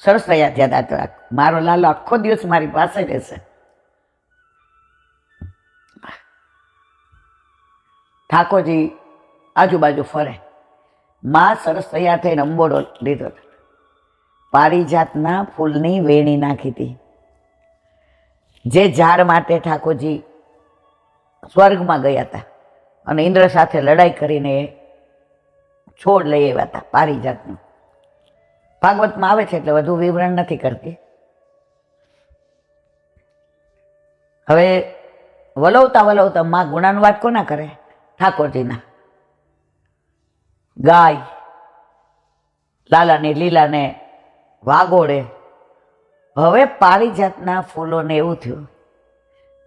Speaker 1: સરસ રહ્યા ત્યાં દાંત. મારો લાલો આખો દિવસ મારી પાસે રહેશે. ઠાકોરજી આજુબાજુ ફરે. માં સરસ તૈયાર થઈને અંબોડો લીધો, પારિજાતના ફૂલની વેણી નાખી હતી. જે ઝાડ માટે ઠાકોરજી સ્વર્ગમાં ગયા હતા અને ઇન્દ્ર સાથે લડાઈ કરીને છોડ લઈ આવ્યા હતા પારિજાતનું. ભાગવતમાં આવે છે એટલે વધુ વિવરણ નથી કરતી. હવે વલોવતા વલોવતા માં ગુણાનુવાદ કોના કરે? ઠાકોરજીના. ગાય લાલાને લીલાને વાગોડે. હવે પારિજાતના ફૂલોને એવું થયું,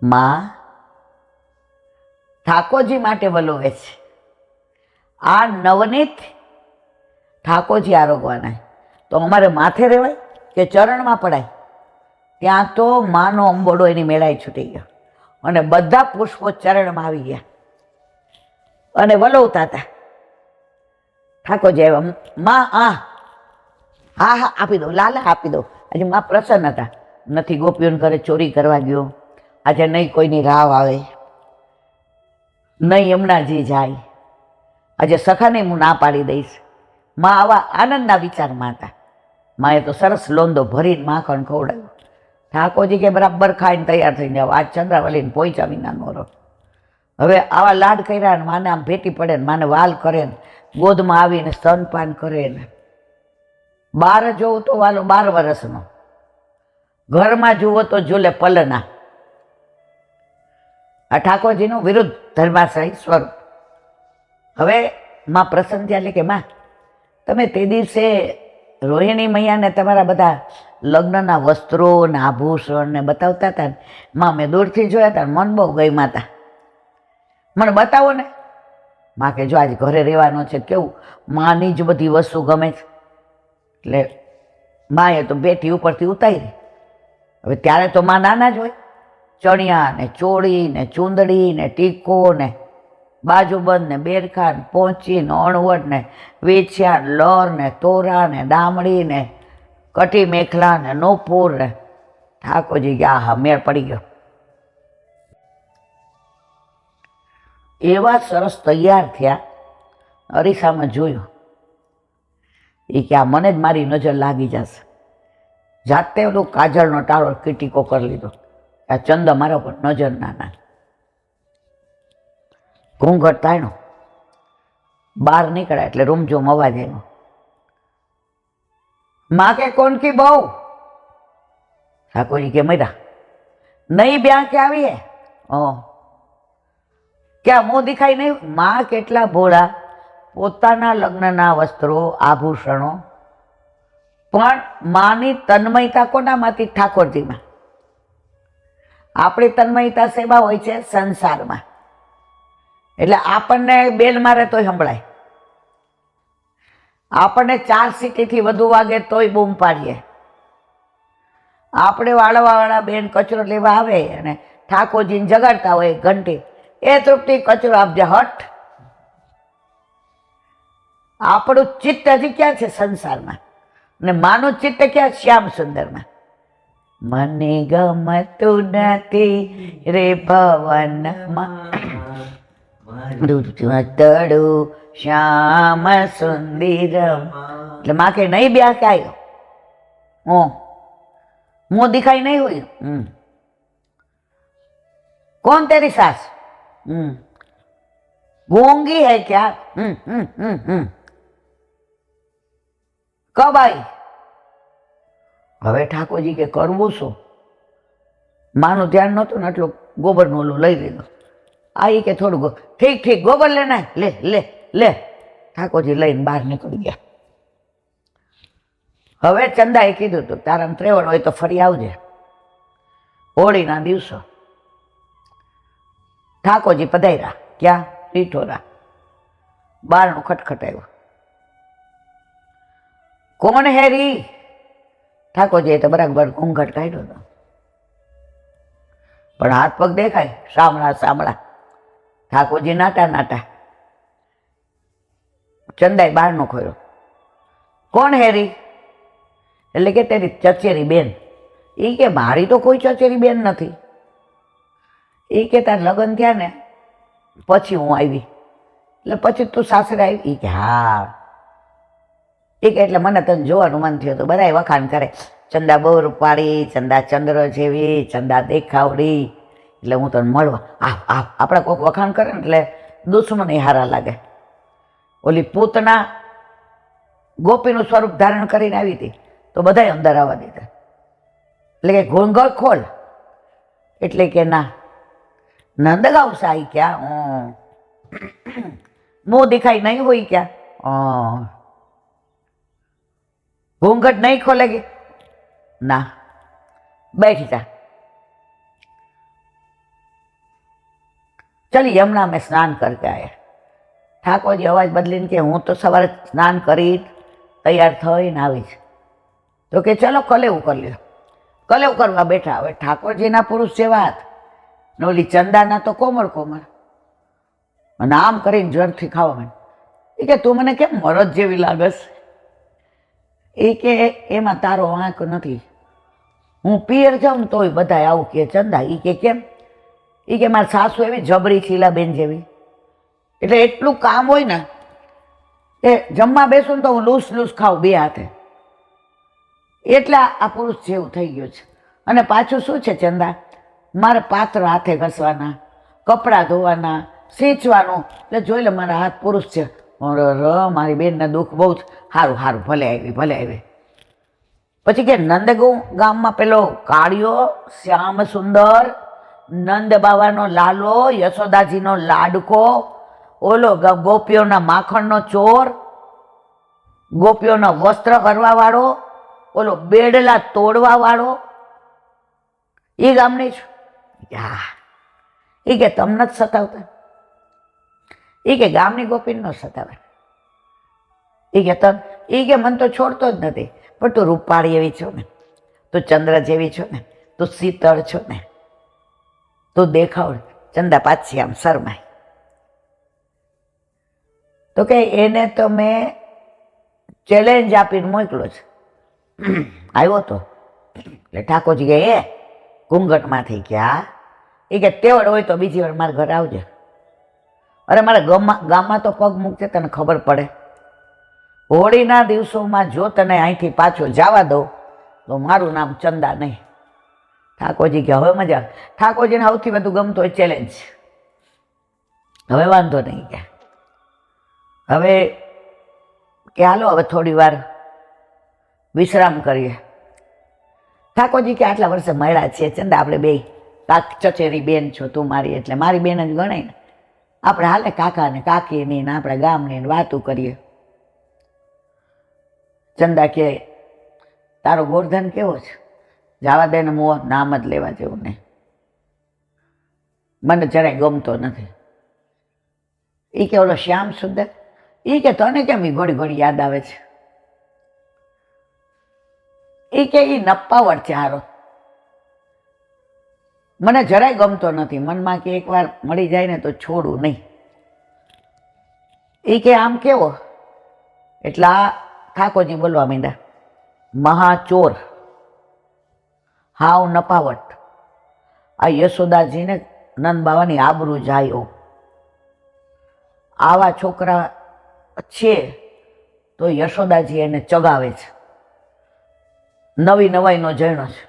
Speaker 1: માં ઠાકોરજી માટે વલોવે છે, આ નવનીત ઠાકોરજી આરોગવાના, તો અમારે માથે રહેવાય કે ચરણમાં પડાય? ત્યાં તો માનો અંબોડો એની મેળાએ છૂટી ગયો અને બધા પુષ્પો ચરણમાં આવી ગયા અને વલોવતા હતા. ઠાકોરજી આવ્યા, માં હા હા આપી દો, લાલા આપી દો. આજે માં પ્રસન્ન હતા. નથી ગોપીઓને ઘરે ચોરી કરવા ગયો, આજે નહીં કોઈની રાવ આવે, નહીં યમુનાજી જાય, આજે સખાને હું ના પાડી દઈશ. માં આવા આનંદના વિચારમાં હતા. માએ તો સરસ લોંદો ભરીને માખણ ખવડાવ્યું. ઠાકોરજી કે બરાબર ખાઈને તૈયાર થઈને જાવ, આજ ચંદ્રાવલીને પહોંચ્યા વિનાનો રહો. હવે આવા લાડ કર્યા ને માને આમ ભેટી પડે ને માને વાલ કરે ને ગોદમાં આવીને સ્તનપાન કરે ને બાર જોવું તો વાલો 12 વર્ષનો, ઘરમાં જુઓ તો ઝૂલે પલના. આ ઠાકોરજીનું વિરુદ્ધ ધર્માશ્રય સ્વરૂપ. હવે માં પ્રસન્ન થયા કે માં તમે તે દિવસે રોહિણી મૈયાને તમારા બધા લગ્નના વસ્ત્રો ને આભૂષણ ને બતાવતા હતા ને, માં મેં દૂરથી જોયા હતા, મન બહુ ગઈ માતા, મને બતાવો ને. માં કે જો આજે ઘરે રહેવાનો છે, કેવું માની જ બધી વસ્તુ ગમે છે. એટલે માએ તો બેટી ઉપરથી ઉતારી. હવે ત્યારે તો માં નાના જ હોય, ચણિયા ને ચોળી ને ચૂંદડી ને ટીકો ને બાજુબંધ ને બેરખા ને પોંચી ને અણવટ ને વેચ્યા ને લર ને તોરા ને ડામડી ને કટી મેખલા ને નોપુર ને. ઠાકોરજી ગયા હા મેળ પડી ગયો. એવા સરસ તૈયાર થયા. અરીસામાં જોયું એ કે આ મને જ મારી નજર લાગી જશે. જાતે ઓલું કાજળનો ટાળો કીટીકો કરી લીધો. આ ચંદ મારા પર નજર ના નાખે. ઘૂંઘટ તાણ્યો, બહાર નીકળ્યા એટલે રૂમઝૂમ અવાજ આવ્યો. માં કે કોણ કી બહુ? ઠાકોરજી કે મર્યા નહીં, બ્યાં કે આવી હે ક્યાં મું દેખાય નહીં? માં કેટલા ભોળા, પોતાના લગ્નના વસ્ત્રો આભૂષણો, પણ માની તન્મયતા કોનામાંથી? ઠાકોરજીમાં. આપણી તન્મયતા સેવા હોય છે સંસારમાં, એટલે આપણને બેલ મારે તોય સંભળાય, આપણને 4 સીટીથી વધુ વાગે તોય બૂમ પાડીએ. આપણે વાળવાવાળા બેન કચરો લેવા આવે અને ઠાકોરજીને જગાડતા હોય ઘંટી, એ તૃપ્તિ કચરો આપજે હટ. આપણું ચિત્ત હજી ક્યાં છે? સંસારમાં. ને માનું ચિત્ત ક્યાં? શ્યામ સુંદરમાં. મને ગમતું નથી રે ભવનમાં તડું શ્યામ સુંદર. એટલે માં કે નહીં બ્યા કે આવ્યો मुँह दिखाई नहीं हुई? कौन तेरी सास? गूंगी है क्या? कब आई? હવે ઠાકોરજી કે કરવું શું? માનું ધ્યાન નહોતું ને એટલું ગોબરનું ઓલું લઈ લીધું. આ કે થોડું ઠીક ઠીક ગોબર લેના, લે લે લે. ઠાકોરજી લઈને બહાર નીકળી ગયા. હવે ચંદાએ કીધું હતું તારા ત્રેવડ હોય તો ફરી આવજે. હોળીના દિવસો ઠાકોરજી પધાર્યા. ક્યાં? ટીઠોરા. બારણું ખટખટાયું. કોણ હેરી? ઠાકોરજીએ તો બરાબર ઘૂંઘટ કાઢ્યો હતો, પણ હાથ પગ દેખાય સામળા સામળા. ઠાકોરજી નાટા નાટા. ચંદાએ બારણું ખોલ્યો. કોણ હેરી? એટલે કે તેરી ચચેરી બેન. એ કે મારી તો કોઈ ચચેરી બેન નથી. એ કે તાર લગ્ન થયા ને પછી હું આવી, એટલે પછી તું સાસરે આવી? એ કે હા. એ કે એટલે મને તને જોવાનું મન થયું હતું. બધાય વખાણ કરે, ચંદા બહુ રૂપાળી, ચંદા ચંદ્ર જેવી, ચંદા દેખાવડી, એટલે હું તને મળવા. આપણે કોઈક વખાણ કરે ને એટલે દુશ્મન હારા લાગે. ઓલી પૂતના ગોપીનું સ્વરૂપ ધારણ કરીને આવી હતી તો બધાય અંદર આવવા દીધા. એટલે કે ઘૂંઘટ ખોલ. એટલે કે ના નંદગાંવ સાઈ ક્યાં? મુંહ દિખાઈ નહીં હોય ક્યાં? ઘૂંઘટ નહીં ખોલેગી? ના. बैठ जा, चल यमुना में स्नान करके आया. ઠાકોરજી અવાજ બદલીને કે હું તો સવારે સ્નાન કરી તૈયાર થઈને આવી છે. તો કે ચલો કલેવું કરી લ્યો. કલેવું કરવા બેઠા. હવે ઠાકોરજીના પુરુષ જેવા હાથ ને ઓલી ચંદાના તો કોમળ કોમળ, અને આમ કરીને જળથી ખાવા માંડ. એ કે તું મને કેમ મરદ જેવી લાગસ? એ કે એમાં તારો વાંક નથી. હું પિયર જાઉં તોય બધા આવું કે ચંદા. એ કે કેમ? એ કે મારી સાસુ એવી જબરી શીલાબેન જેવી, એટલે એટલું કામ હોય ને એ જમવા બેસું તો હું લૂસ લૂસ ખાઉં બે હાથે. એટલે આ પુરુષ જેવું થઈ ગયું છે. અને પાછું શું છે ચંદા, મારે પાત્ર હાથે ઘસવાના, કપડાં ધોવાના, સીંચવાનું. એટલે જોઈ લે મારા હાથ પુરુષ છે. મારી બેનને દુઃખ બહુ જ. સારું સારું ભલે આવી ભલે આવી. પછી કે નંદ ગામમાં પેલો કાળિયો શ્યામ સુંદર, નંદ બાવાનો લાલો, યશોદાજીનો લાડકો, ઓલો ગોપીઓના માખણનો ચોર, ગોપીઓના વસ્ત્ર કરવા વાળો, ઓલો બેડલા તોડવા વાળો, એ ગામની છું. હા, એ કે તમને જ સતાવતા? એ કે ગામની ગોપી ન સતાવે. એ કે મને તો છોડતો જ નથી, પણ તું રૂપાળી એવી છો ને, તું ચંદ્ર જેવી છો ને, તું શીતળ છો ને, તું દેખાવ. ચંદા પાછી આમ શરમાય. તો કે એને તો મેં ચેલેન્જ આપીને મોકલો છે. આવ્યો તો એટલે ઠાકોરજી કે એ ઘૂંઘટમાંથી ગયા, એ કે તેવડ હોય તો બીજી વાર મારા ઘરે આવજે. અરે મારા ગામમાં તો પગ મૂકજે, તને ખબર પડે. હોળીના દિવસોમાં જો તને અહીંથી પાછો જવા દઉં તો મારું નામ ચંદા નહીં. ઠાકોરજી કે હવે મજા. ઠાકોરજીને સૌથી વધુ ગમતો હોય ચેલેન્જ. હવે વાંધો નહીં કે હવે કે હાલો હવે થોડી વાર વિશ્રામ કરીએ. ઠાકોરજી કે આટલા વર્ષે મળ્યા છે ચંદા, આપણે બે ચચેરી બેન છો, તું મારી એટલે મારી બેન જ ગણાય ને. આપણે હાલે કાકા ને કાકીની ને આપણા ગામની વાતું કરીએ. ચંદા કે તારો ગોરધન કેવો છે? જવા દે ને મોહ, નામ જ લેવા જેવું નહીં, મને જરાય ગમતો નથી. એ કે ઓલો શ્યામ સુંદર, એ કે તને કેમ એ ઘડી ઘડી યાદ આવે છે? એ કે એ નપ્પાવટ છે હારો, મને જરાય ગમતો નથી. મનમાં કે એકવાર મળી જાય ને તો છોડું નહીં. એ કે આમ કેવો? એટલે આ ઠાકોરજી બોલવા માંડ્યા, મહાચોર, હાવ નપાવટ, આ યશોદાજીને નંદ બાવાની આબરૂ જાય આવા છોકરા છે તો યશોદાજી એને ચગાવે છે. નવી નવાઈનો જણો છે.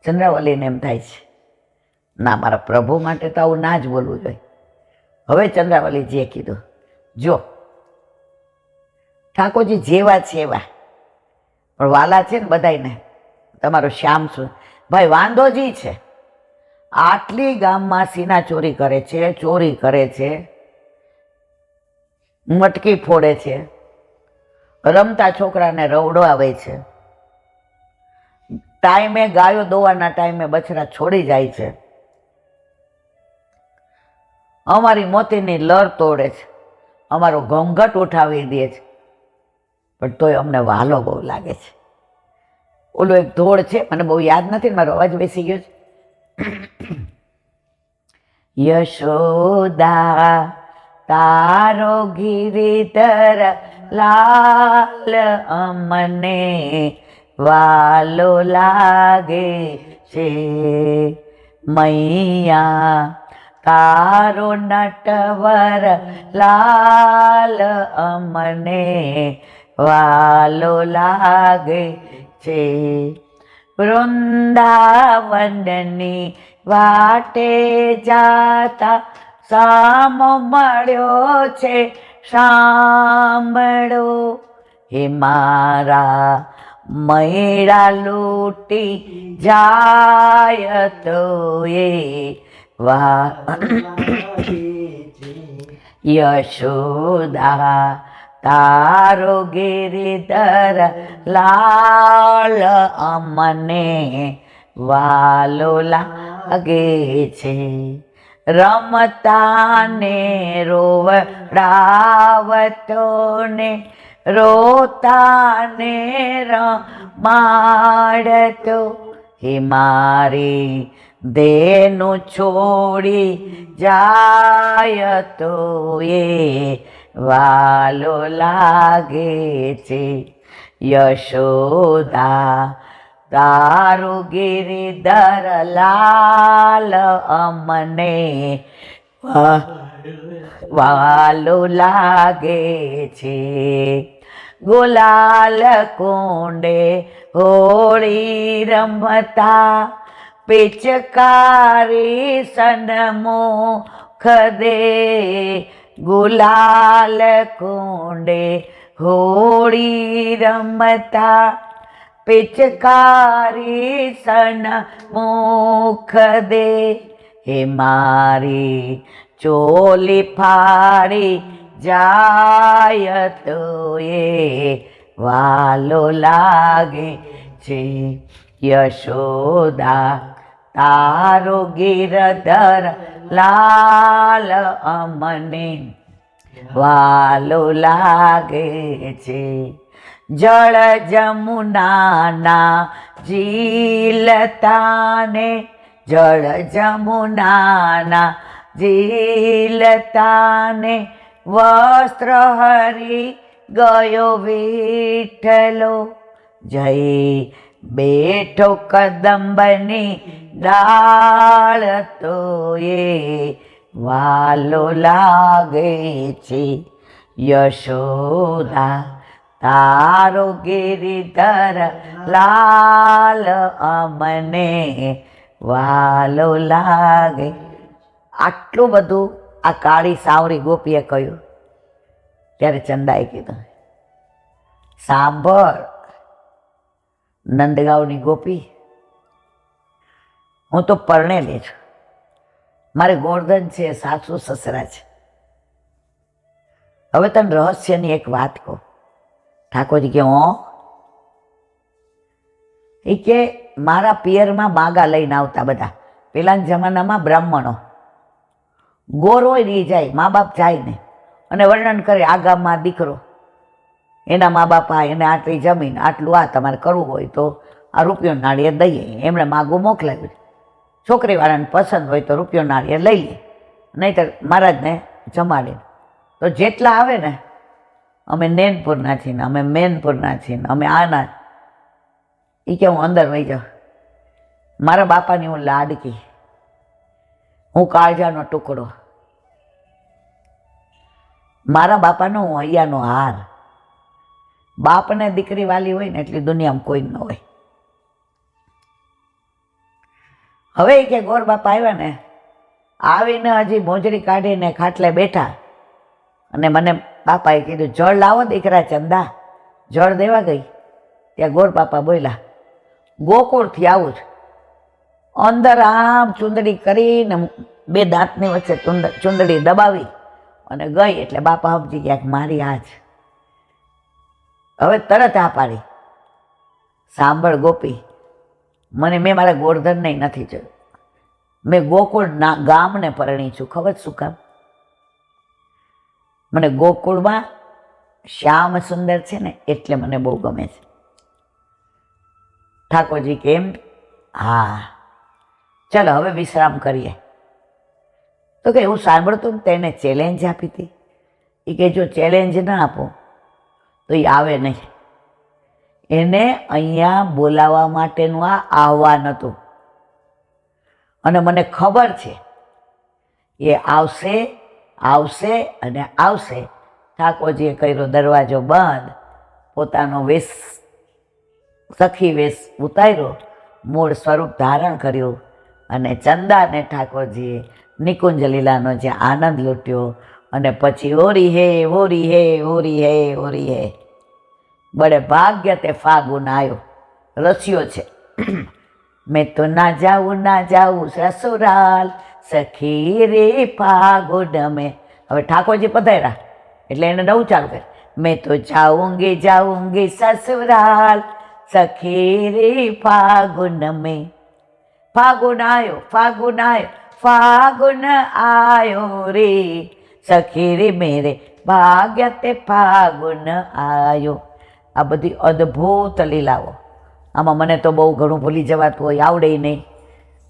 Speaker 1: ચંદ્રાવલીને એમ થાય છે ના, મારા પ્રભુ માટે તો આવું ના જ બોલવું જોઈએ. હવે ચંદ્રાવલીજીએ કીધું, જો ઠાકોરજી જેવા છે એવા, પણ વાલા છે ને બધાને તમારો શ્યામ શું ભાઈ વાંધોજી છે. આટલી ગામમાં સીના ચોરી કરે છે, ચોરી કરે છે, મટકી ફોડે છે, રમતા છોકરાને રવડાવે છે, ટાઈમે ગાયો દોવાના ટાઈમે બછડા છોડી જાય છે, અમારી મોતીની લર તોડે છે, અમારો ઘોંઘટ ઉઠાવી દે છે, પણ તોય અમને વાલો બહુ લાગે છે. ઓલો એક ધોળ છે, મને બહુ યાદ નથી, મારો અવાજ બેસી ગયો છે. યશોદા તારો ગિરિધર લાલ અમને વાલો લાગે છે, મૈયા તારો નટવર લાલ અમને વાલો લાગે છે. વૃંદાવનની વાટે જાતા સામો મળ્યો છે સાંભળો, હે મારા મૈડા લૂટી જાય તો એ યશોદા તારો ગિરિધર લાલ અમને વાલો લાગે છે. રમતા ને રોવડાવતો ને રોતા ને રમાડતો, હે મારી દેનું છોડી જાય તો એ વાલો લાગે છે. યશોદા તારું ગિરિધર લાલ અમને વાલો લાગે છે. ગુલાલ કુંડે હોળી રમતા પિચકારી સન્મુખ દે, ગુલાલ કુંડે હોળી રમતા પિચકારી સન મુખ દે, હે મારી ચોલી ફાડી જાય તો એ વાલો લાગે છે. યશોદા તારો ગિરધર લાલ અમને વાલો લાગે છે. જળ જમુનાના ઝીલતાને, જળ જમુનાના ઝીલતાને વસ્ત્ર હરી ગયો વિઠ્ઠલો, જઈ બેઠો કદંબની ડાળ તો એ વાલો લાગે છે. યશોદા તારો ગિરિધર લાલ અમને વાલો લાગે. આટલું બધું આ કાળી સાવરી ગોપીએ કહ્યું. ત્યારે ચંદાએ કીધું, સાંભળ નંદગાંવની ગોપી, હું તો પરણેલી છું, મારે ગોર્ધન છે, સાસુ સસરા છે. હવે તને રહસ્યની એક વાત કહું. ઠાકોરજી કે હું એ કે મારા પિયરમાં માગા લઈને આવતા બધા. પેલાના જમાનામાં બ્રાહ્મણો ગોર હોય ને એ જાય, મા બાપ જાય ને, અને વર્ણન કરે આ ગામમાં દીકરો, એના મા બાપ આ, એને આટલી જમીન, આટલું આ, તમારે કરવું હોય તો આ રૂપિયો નાળિયેર દઈએ. એમણે માગું મોકલાવ્યું. છોકરીવાળાને પસંદ હોય તો રૂપિયો નાળિયેર લઈ લે, નહીંતર મહારાજને જમાડે. તો જેટલા આવે ને, અમે નેનપુરના છીએ ને, અમે મેનપુરના છીએ ને, અમે આના, એ કે હું અંદર વહી જાઉં. મારા બાપાની હું લાડકી, હું કાળજાનો ટુકડો, મારા બાપાનો હું હૈયાનો હાર. બાપને દીકરી વાલી હોય ને એટલી દુનિયામાં કોઈ ન હોય. હવે કે ગોર બાપા આવ્યા ને, આવીને હજી મોજડી કાઢીને ખાટલે બેઠા, અને મને બાપાએ કીધું જળ લાવો દીકરા ચંદા. જળ દેવા ગઈ ત્યાં ગોર બાપા બોલ્યા, ગોકુળથી આવું છું. અંદર આમ ચૂંદડી કરીને બે દાંતની વચ્ચે ચૂંદડી દબાવી અને ગઈ. એટલે બાપા સમજી ગયા કે મારી આ જ. હવે તરત આ પાડી, સાંભળ ગોપી, મેં મારા ગોર્ધનને નથી જોયું, મેં ગોકુળના ગામને પરણી છું. ખબર શું કામ? મને ગોકુળમાં શ્યામ સુંદર છે ને એટલે મને બહુ ગમે છે. ઠાકોરજી કેમ? હા ચાલો હવે વિશ્રામ કરીએ. તો કે હું સાંભળતું ને તેને ચેલેન્જ આપી હતી. એ કે જો ચેલેન્જ ના આપો તો એ આવે નહીં. એને અહીંયા બોલાવવા માટેનું આ આહવાન હતું, અને મને ખબર છે એ આવશે આવશે અને આવશે. ઠાકોરજીએ કર્યો દરવાજો બંધ, પોતાનો વેશ સખી વેશ ઉતાર્યો, મૂળ સ્વરૂપ ધારણ કર્યું, અને ચંદાને ઠાકોરજીએ નિકુંજ લીલાનો જે આનંદ લૂંટ્યો. અને પછી હોરી હે હોરી હે હોરી હે હોરી હે, બડે ભાગ્ય તે ફાગુન આવ્યો. રસ્યો છે, મેં તો ના જાઉં સસુરાલ, સખી રે ફાગુન મેં. હવે ઠાકોરજી પધાર્યા એટલે એને નવું ચાલુ કરે, મેં તો જાઉંગી સસુરાલ, સખી રે ફાગુન મેં. ફાગુન આવ્યો, ફાગુન આવ્યો, ફાગુન આવ્યો રે, સખી રે મેરે ભાગ્ય તે ફાગુન આવ્યો. આ બધી અદ્ભુત લીલાઓ. આમાં મને તો બહુ ઘણું ભૂલી જવાતું હોય, આવડે નહીં,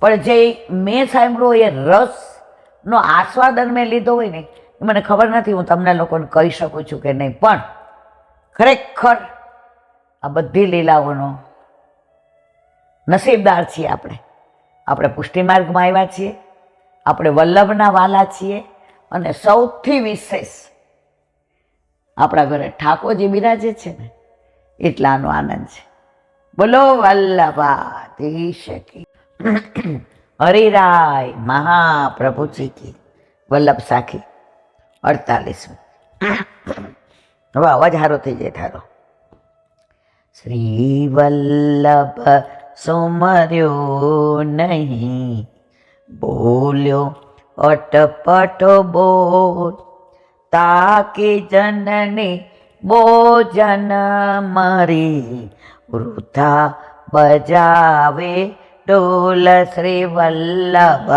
Speaker 1: પણ જે મેં સાંભળ્યું એ રસનો આસ્વાદન મેં લીધો હોય ને, એ મને ખબર નથી હું તમને લોકોને કહી શકું છું કે નહીં. પણ ખરેખર આ બધી લીલાઓનો નસીબદાર છીએ આપણે. આપણે પુષ્ટિ માર્ગમાં આવ્યા છીએ, આપણે વલ્લભના વાલા છીએ, અને સૌથી વિશેષ આપણા ઘરે ઠાકોરજી બિરાજે છે ને એટલાનો આનંદ છે. બોલો વલ્લભાધીશ કી, હરિરાય મહાપ્રભુજી કી. વલ્લભ સાખી 48. હવે અવાજ સારો થઈ જાય તારો. શ્રી વલ્લભ સુમર્યો નહીં, બોલ્યો અટપટ બોલ, તાકી જનની ભોજન મરી, વૃથા બજાવે ઢોલ. શ્રી વલ્લભ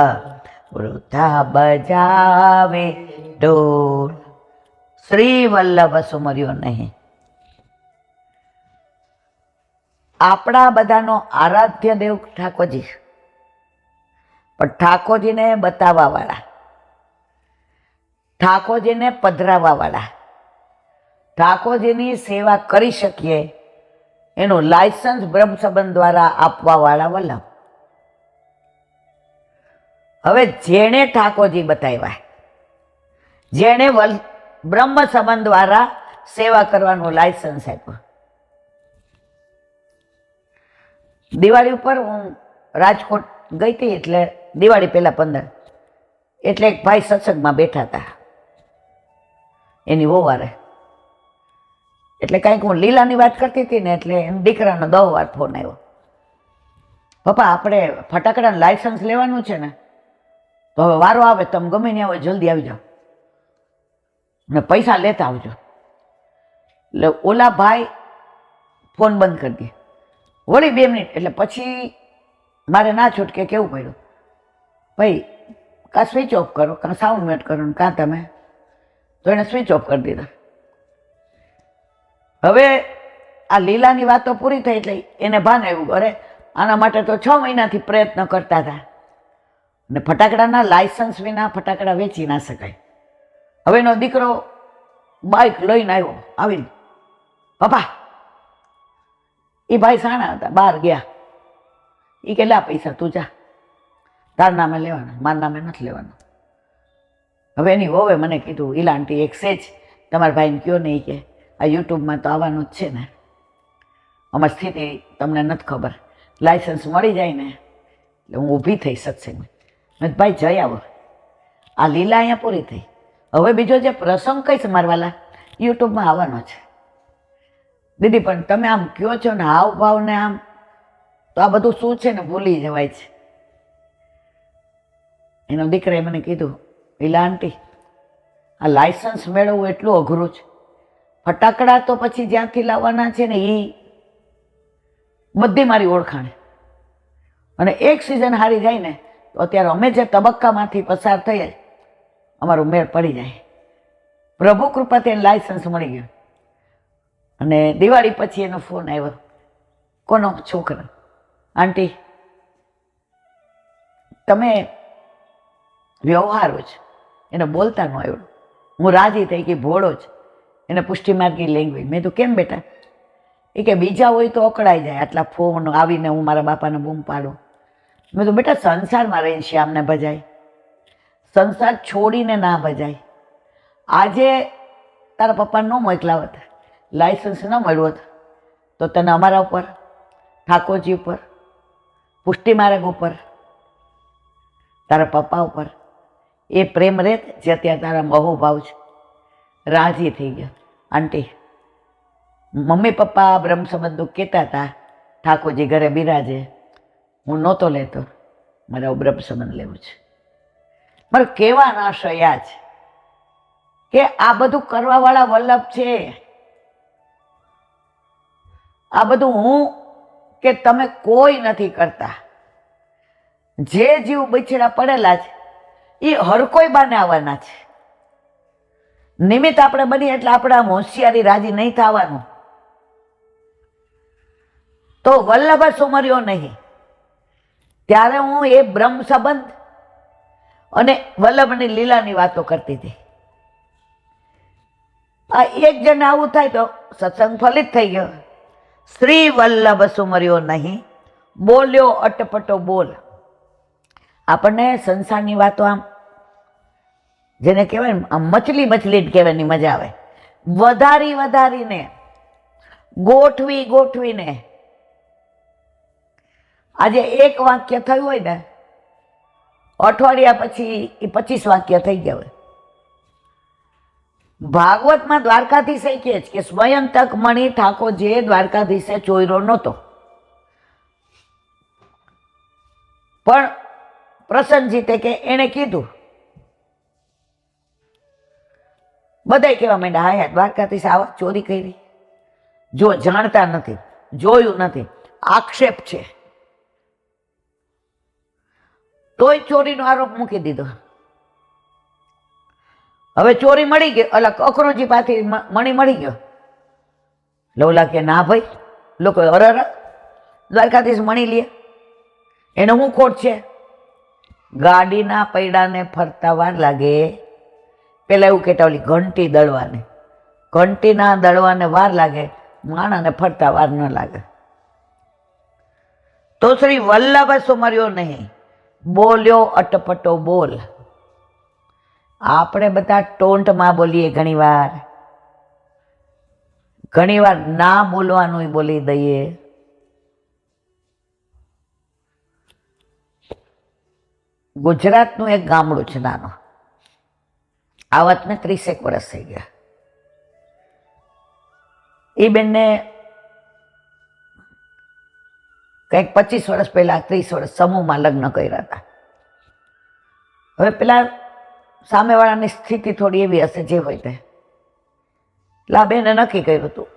Speaker 1: વૃથા બજાવે ઢોલ. શ્રી વલ્લભ સુમર્યો નહીં. આપણા બધાનો આરાધ્ય દેવ ઠાકોરજી, પણ ઠાકોરજીને બતાવવા વાળા, ઠાકોરજીને પધરાવવા વાળા, ઠાકોરજીની સેવા કરી શકીએ એનું લાયસન્સ બ્રહ્મ સંબંધ દ્વારા આપવા વાળા વલ્લભ. હવે જેણે ઠાકોરજી બતાવ્યા, જેણે બ્રહ્મ સંબંધ દ્વારા સેવા કરવાનું લાયસન્સ આપ્યું. દિવાળી ઉપર હું રાજકોટ ગઈ હતી, એટલે દિવાળી પહેલા 15, એટલે એક ભાઈ સત્સંગમાં બેઠા હતા એની વોવારે. એટલે કાંઈક હું લીલાની વાત કરતી હતી ને, એટલે એમ દીકરાનો 10 વાર ફોન આવ્યો, પપ્પા આપણે ફટાકડાનું લાયસન્સ લેવાનું છે ને, તો હવે વારો આવે તમે ગમે ત્યાં હોય જલ્દી આવી જાઓ ને પૈસા લેતા આવજો. એટલે ઓલા ભાઈ ફોન બંધ કરી દે. વળી 2 મિનિટ, એટલે પછી મારે ના છૂટકે કેવું પડ્યું, ભાઈ કાં સ્વિચ ઓફ કરો, કાં સાઉન્ડ મ્યુટ કરો, ને કાં તમે, તો એને સ્વિચ ઓફ કરી દીધા. હવે આ લીલાની વાતો પૂરી થઈ એટલે એને ભાન આવ્યું, અરે આના માટે તો 6 મહિનાથી પ્રયત્ન કરતા હતા, ને ફટાકડાના લાયસન્સ વિના ફટાકડા વેચી ના શકાય. હવે એનો દીકરો બાઇક લઈને આવ્યો, આવીને પપ્પા, એ ભાઈ સાણા હતા, બહાર ગયા, એ કે લા પૈસા તું જા, તાર નામે લેવાના, મારા નામે નથી લેવાના. હવે એની વહુએ મને કીધું, ઈલા આંટી એક સેજ તમારા ભાઈને કયો નહીં કે આ યુટ્યુબમાં તો આવવાનું જ છે ને, અમારી સ્થિતિ તમને નથી ખબર, લાયસન્સ મળી જાય ને. એટલે હું ઊભી થઈ સત્સંગમાં, મેં ભાઈ જઈ આવો, આ લીલા અહીંયા પૂરી થઈ. હવે બીજો જે પ્રસંગ કહીશ મારવાલા યુટ્યુબમાં આવવાનો છે. દીદી પણ તમે આમ કયો છો ને હાવ ભાવ ને આમ, તો આ બધું શું છે ને ભૂલી જવાય છે. એનો દીકરાએ મને કીધું, ઈલા આંટી આ લાયસન્સ મેળવવું એટલું અઘરું છે, ફટાકડા તો પછી જ્યાંથી લાવવાના છે ને એ બધી મારી ઓળખાણ, અને એક સિઝન હારી જાય ને તો અત્યારે અમે જે તબક્કામાંથી પસાર થઈએ અમારું મેળ પડી જાય. પ્રભુ કૃપાથી એને લાયસન્સ મળી ગયું. અને દિવાળી પછી એનો ફોન આવ્યો, કોનો છોકરા, આંટી તમે વ્યવહારો જ, એને બોલતા ન આવડ્યું. હું રાજી થઈ ગઈ, ભોળો જ, એને પુષ્ટિ માર્ગી લેંગ્વેજ. મેં તો કેમ બેટા? એ કે બીજા હોય તો અકળાઈ જાય, આટલા ફોન આવીને હું મારા બાપાને બૂમ પાડું. મેં તો બેટા સંસારમાં રહીને શ્યામને ભજાય, સંસાર છોડીને ના ભજાય. આજે તારા પપ્પાને ન મોકલાવત, લાયસન્સ ન મળ્યું તો તને અમારા ઉપર, ઠાકોરજી ઉપર, પુષ્ટિ માર્ગ ઉપર, તારા પપ્પા ઉપર એ પ્રેમ રેત જે અત્યારે તારા મહોભાવ છે. રાજી થઈ ગયા. આંટી મમ્મી પપ્પા બ્રહ્મ સંબંધો કહેતા હતા ઠાકોરજી ઘરે બિરાજે, હું નહોતો લેતો, મારે બ્રહ્મ સંબંધ લેવું છે. મારે કહેવાનો આશય છે કે આ બધું કરવાવાળા વલ્લભ છે. આ બધું હું કે તમે કોઈ નથી કરતા. જે જીવ બછડા પડેલા છે એ હર કોઈ બાને આવવાના છે. નિમિત્ત આપણે બની એટલે આપણે આમ હોશિયારી રાજી નહીં થવાનું. તો વલ્લભ સુમર્યો નહીં. ત્યારે હું એ બ્રહ્મ સંબંધ અને વલ્લભની લીલાની વાતો કરતી હતી. આ એક જણ આવું થાય તો સત્સંગ ફલિત થઈ ગયો. શ્રી વલ્લભ સુમર્યો નહીં, બોલ્યો અટપટો બોલ. આપણને સંસારની વાતો આમ જેને કહેવાય આમ મછલી મછલી કહેવાની મજા આવે. વધારી વધારીને ગોઠવી ગોઠવીને આજે એક વાક્ય થયું હોય ને, અઠવાડિયા પછી એ 25 વાક્ય થઈ ગયા હોય. ભાગવતમાં દ્વારકાધીશે કહે છે કે સ્વયં તક મણી ઠાકોર જે દ્વારકાધીશે ચોર્યો નહોતો, પણ પ્રસન્નજીતે કે એણે કીધું. બધાય કહેવા માંડ્યા હા યાર દ્વારકાધીશ આવા ચોરી કરી. જો જાણતા નથી, જોયું નથી, આક્ષેપ છે, તોય ચોરીનો આરોપ મૂકી દીધો. હવે ચોરી મળી ગઈ, અલા અખરોજી પાછી મણી મળી ગયો. લોલા કે ના ભાઈ, લોકો અરર દ્વારકાધીશ મણી લે, એને શું ખોટ છે? ગાડીના પૈડાને ફરતા વાર લાગે. પેલા એવું કહેતા ઓલી ઘંટી દળવાને, ઘંટીના દળવાને વાર લાગે, માણાને ફરતા વાર ન લાગે. તો શ્રી વલ્લભ સુમર્યો નહીં, બોલ્યો અટપટો બોલ. આપણે બધા ટોન્ટમાં બોલીએ, ઘણીવાર ના બોલવાનું બોલી દઈએ. ગુજરાતનું એક ગામડું છે નાનું, આ વાતને 30 વર્ષ થઈ ગયા. એ બેનને કંઈક 25 વર્ષ પહેલા 30 વર્ષ સમૂહમાં લગ્ન કર્યા હતા. હવે પેલા સામેવાળાની સ્થિતિ થોડી એવી હશે જે હોય તે, એટલે આ બેને નક્કી કર્યું હતું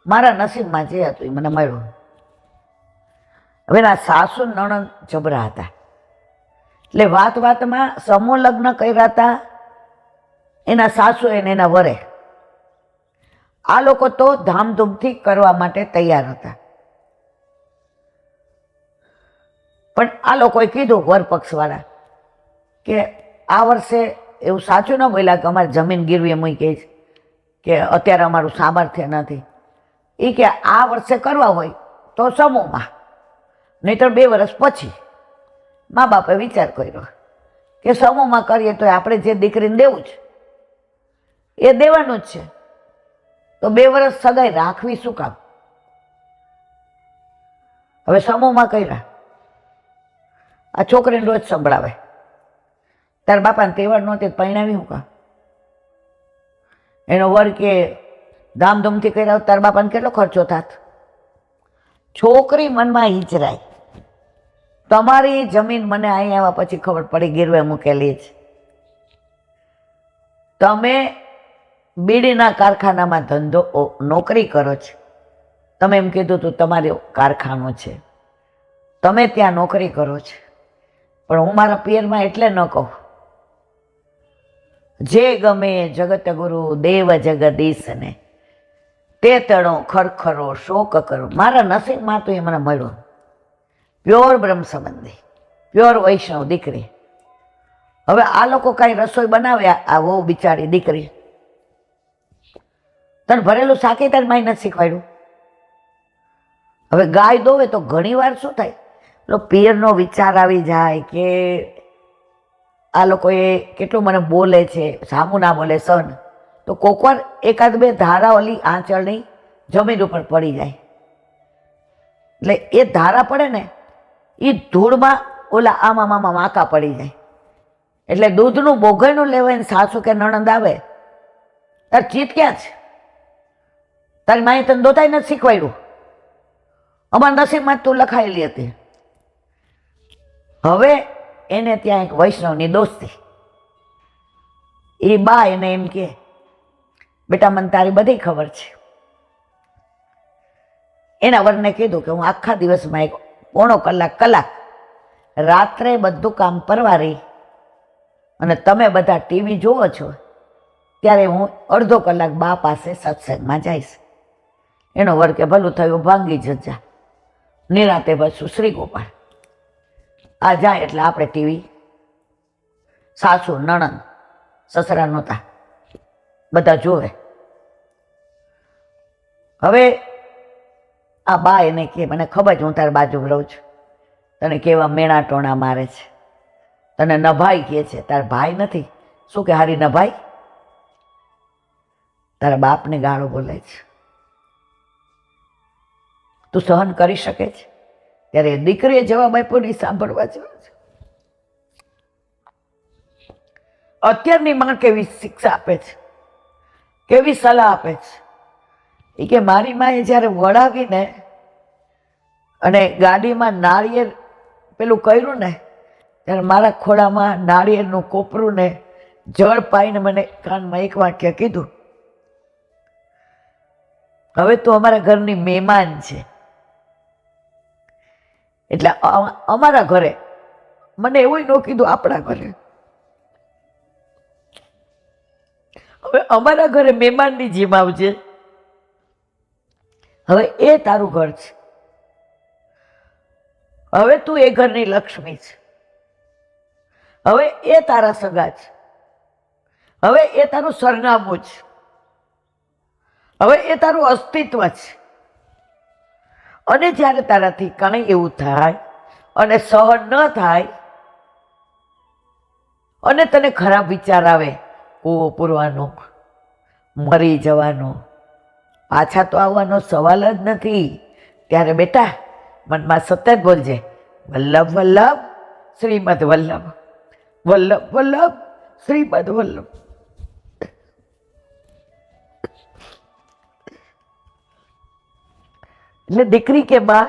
Speaker 1: મારા નસીબમાં જે હતું એ મને મળ્યું. હવે એના સાસુ નણંદ જબરા હતા, એટલે વાતમાં સમૂહ લગ્ન કર્યા હતા એના સાસુ એને એના વરે. આ લોકો તો ધામધૂમથી કરવા માટે તૈયાર હતા, પણ આ લોકોએ કીધું વર પક્ષવાળા કે આ વર્ષે એવું સાચું ન બોલ્યા કે અમારી જમીન ગીરવી મૂકી કે અત્યારે અમારું સામર્થ્ય નથી. એ કે આ વર્ષે કરવા હોય તો સમૂહમાં, નહીંતર 2 વર્ષ પછી. મા બાપે વિચાર કર્યો કે સમૂહમાં કરીએ તો આપણે જે દીકરીને દેવું છે એ દેવાનું જ છે, તો 2 વર્ષ સગાઈ રાખવી શું કામ? હવે સમૂહમાં કર્યા. આ છોકરીને રોજ સંભળાવે તાર બાપાને તહેવાર નહોતી પરિણાવી હું કામ? એનો વર કે ધામધૂમથી કર્યા તાર બાપાને કેટલો ખર્ચો થાત? છોકરી મનમાં હિચરાય, તમારી જમીન મને અહીં આવ્યા પછી ખબર પડી ગીરવે મૂકેલી છે. તમે બીડીના કારખાનામાં નોકરી કરો છો, તમે એમ કીધું તું તમારું કારખાનું છે, તમે ત્યાં નોકરી કરો છો, પણ હું મારા પિયરમાં એટલે ન કહું. જે ગમે જગત ગુરુ દેવ જગદીશને તે તણો ખરખરો શોક કરો. મારા નસીબમાં તો એ મને મળ્યો. પ્યોર બ્રહ્મ સંબંધી, પ્યોર વૈષ્ણવ દીકરી. હવે આ લોકો કાંઈ રસોઈ બનાવ્યા, આ વહુ બિચારી દીકરી, તને ભરેલું શાકે તારી માઈ નથી શીખવાડ્યું. હવે ગાય દોવે તો ઘણી વાર શું થાય, પેલો પિયરનો વિચાર આવી જાય કે આ લોકોએ કેટલું મને બોલે છે, સામું ના બોલે સન, તો કોકવાર 1-2 ધારા ઓલી આંચળની જમીન ઉપર પડી જાય. એટલે એ ધારા પડે ને એ ધૂળમાં ઓલા આમાં મામા વાંકા પડી જાય. એટલે દૂધનું બોઘણું લેવાય સાસુ કે નણંદ આવે, તાર ચીત ક્યાં છે? તારી માએ તને દોતાય નથી શીખવાડ્યું, અમારા નસીબમાં જ તું લખાયેલી હતી. હવે એને ત્યાં એક વૈષ્ણવની દોસ્તી, એ બા એને એમ કે બેટા મને તારી બધી ખબર છે. એના વરને કીધું કે હું આખા દિવસમાં 1.25 કલાક રાત્રે બધું કામ પરવારી અને તમે બધા ટીવી જુઓ છો ત્યારે હું અડધો કલાક બા પાસે સત્સંગમાં જઈશ. એનો વર કે ભલું થયું, ભાંગી જજા, નિરાતે બસું શ્રી ગોપાલ. આ જાય એટલે આપણે ટીવી, સાસુ નણંદ સસરા નહોતા, બધા જોવે. હવે આ બા એને કે મને ખબર છે હું તારી બાજુ રહું છું, તને કેવા મેણા ટોણા મારે છે, તને નભાઈ કહે છે, તારા ભાઈ નથી. શું કે હારી નભાઈ? તારા બાપને ગાળો બોલે છે, તું સહન કરી શકે છે? ત્યારે દીકરીએ જવાબ આપ્યો નહીં, સાંભળવા જેવું છે. અત્યારની માં કેવી શિક્ષા આપે છે, કેવી સલાહ આપે છે. એ કે મારી માએ જ્યારે વળાવીને અને ગાડીમાં નાળિયેર પેલું કર્યું ને, ત્યારે મારા ખોળામાં નાળિયેરનું કોપરું ને જળ પાઈને મને કાનમાં એક વાક્ય કીધું, હવે તું અમારા ઘરની મહેમાન છે. એટલે અમારા ઘરે, મને એવું ન કીધું આપણા ઘરે, હવે અમારા ઘરે મહેમાનની જેમ આવજે. હવે એ તારું ઘર છે, હવે તું એ ઘરની લક્ષ્મી છે, હવે એ તારા સગા છે, હવે એ તારું સરનામું છે, હવે એ તારું અસ્તિત્વ છે. અને જ્યારે તારાથી કાંઈ એવું થાય અને સહન ન થાય અને તને ખરાબ વિચાર આવે, કૂવો પૂરવાનો, મરી જવાનો, પાછા તો આવવાનો સવાલ જ નથી, ત્યારે બેટા મનમાં સતત બોલજે, વલ્લભ વલ્લભ શ્રીમદ વલ્લભ, વલ્લભ વલ્લભ શ્રીમદ વલ્લભ. એટલે દીકરી કે બા,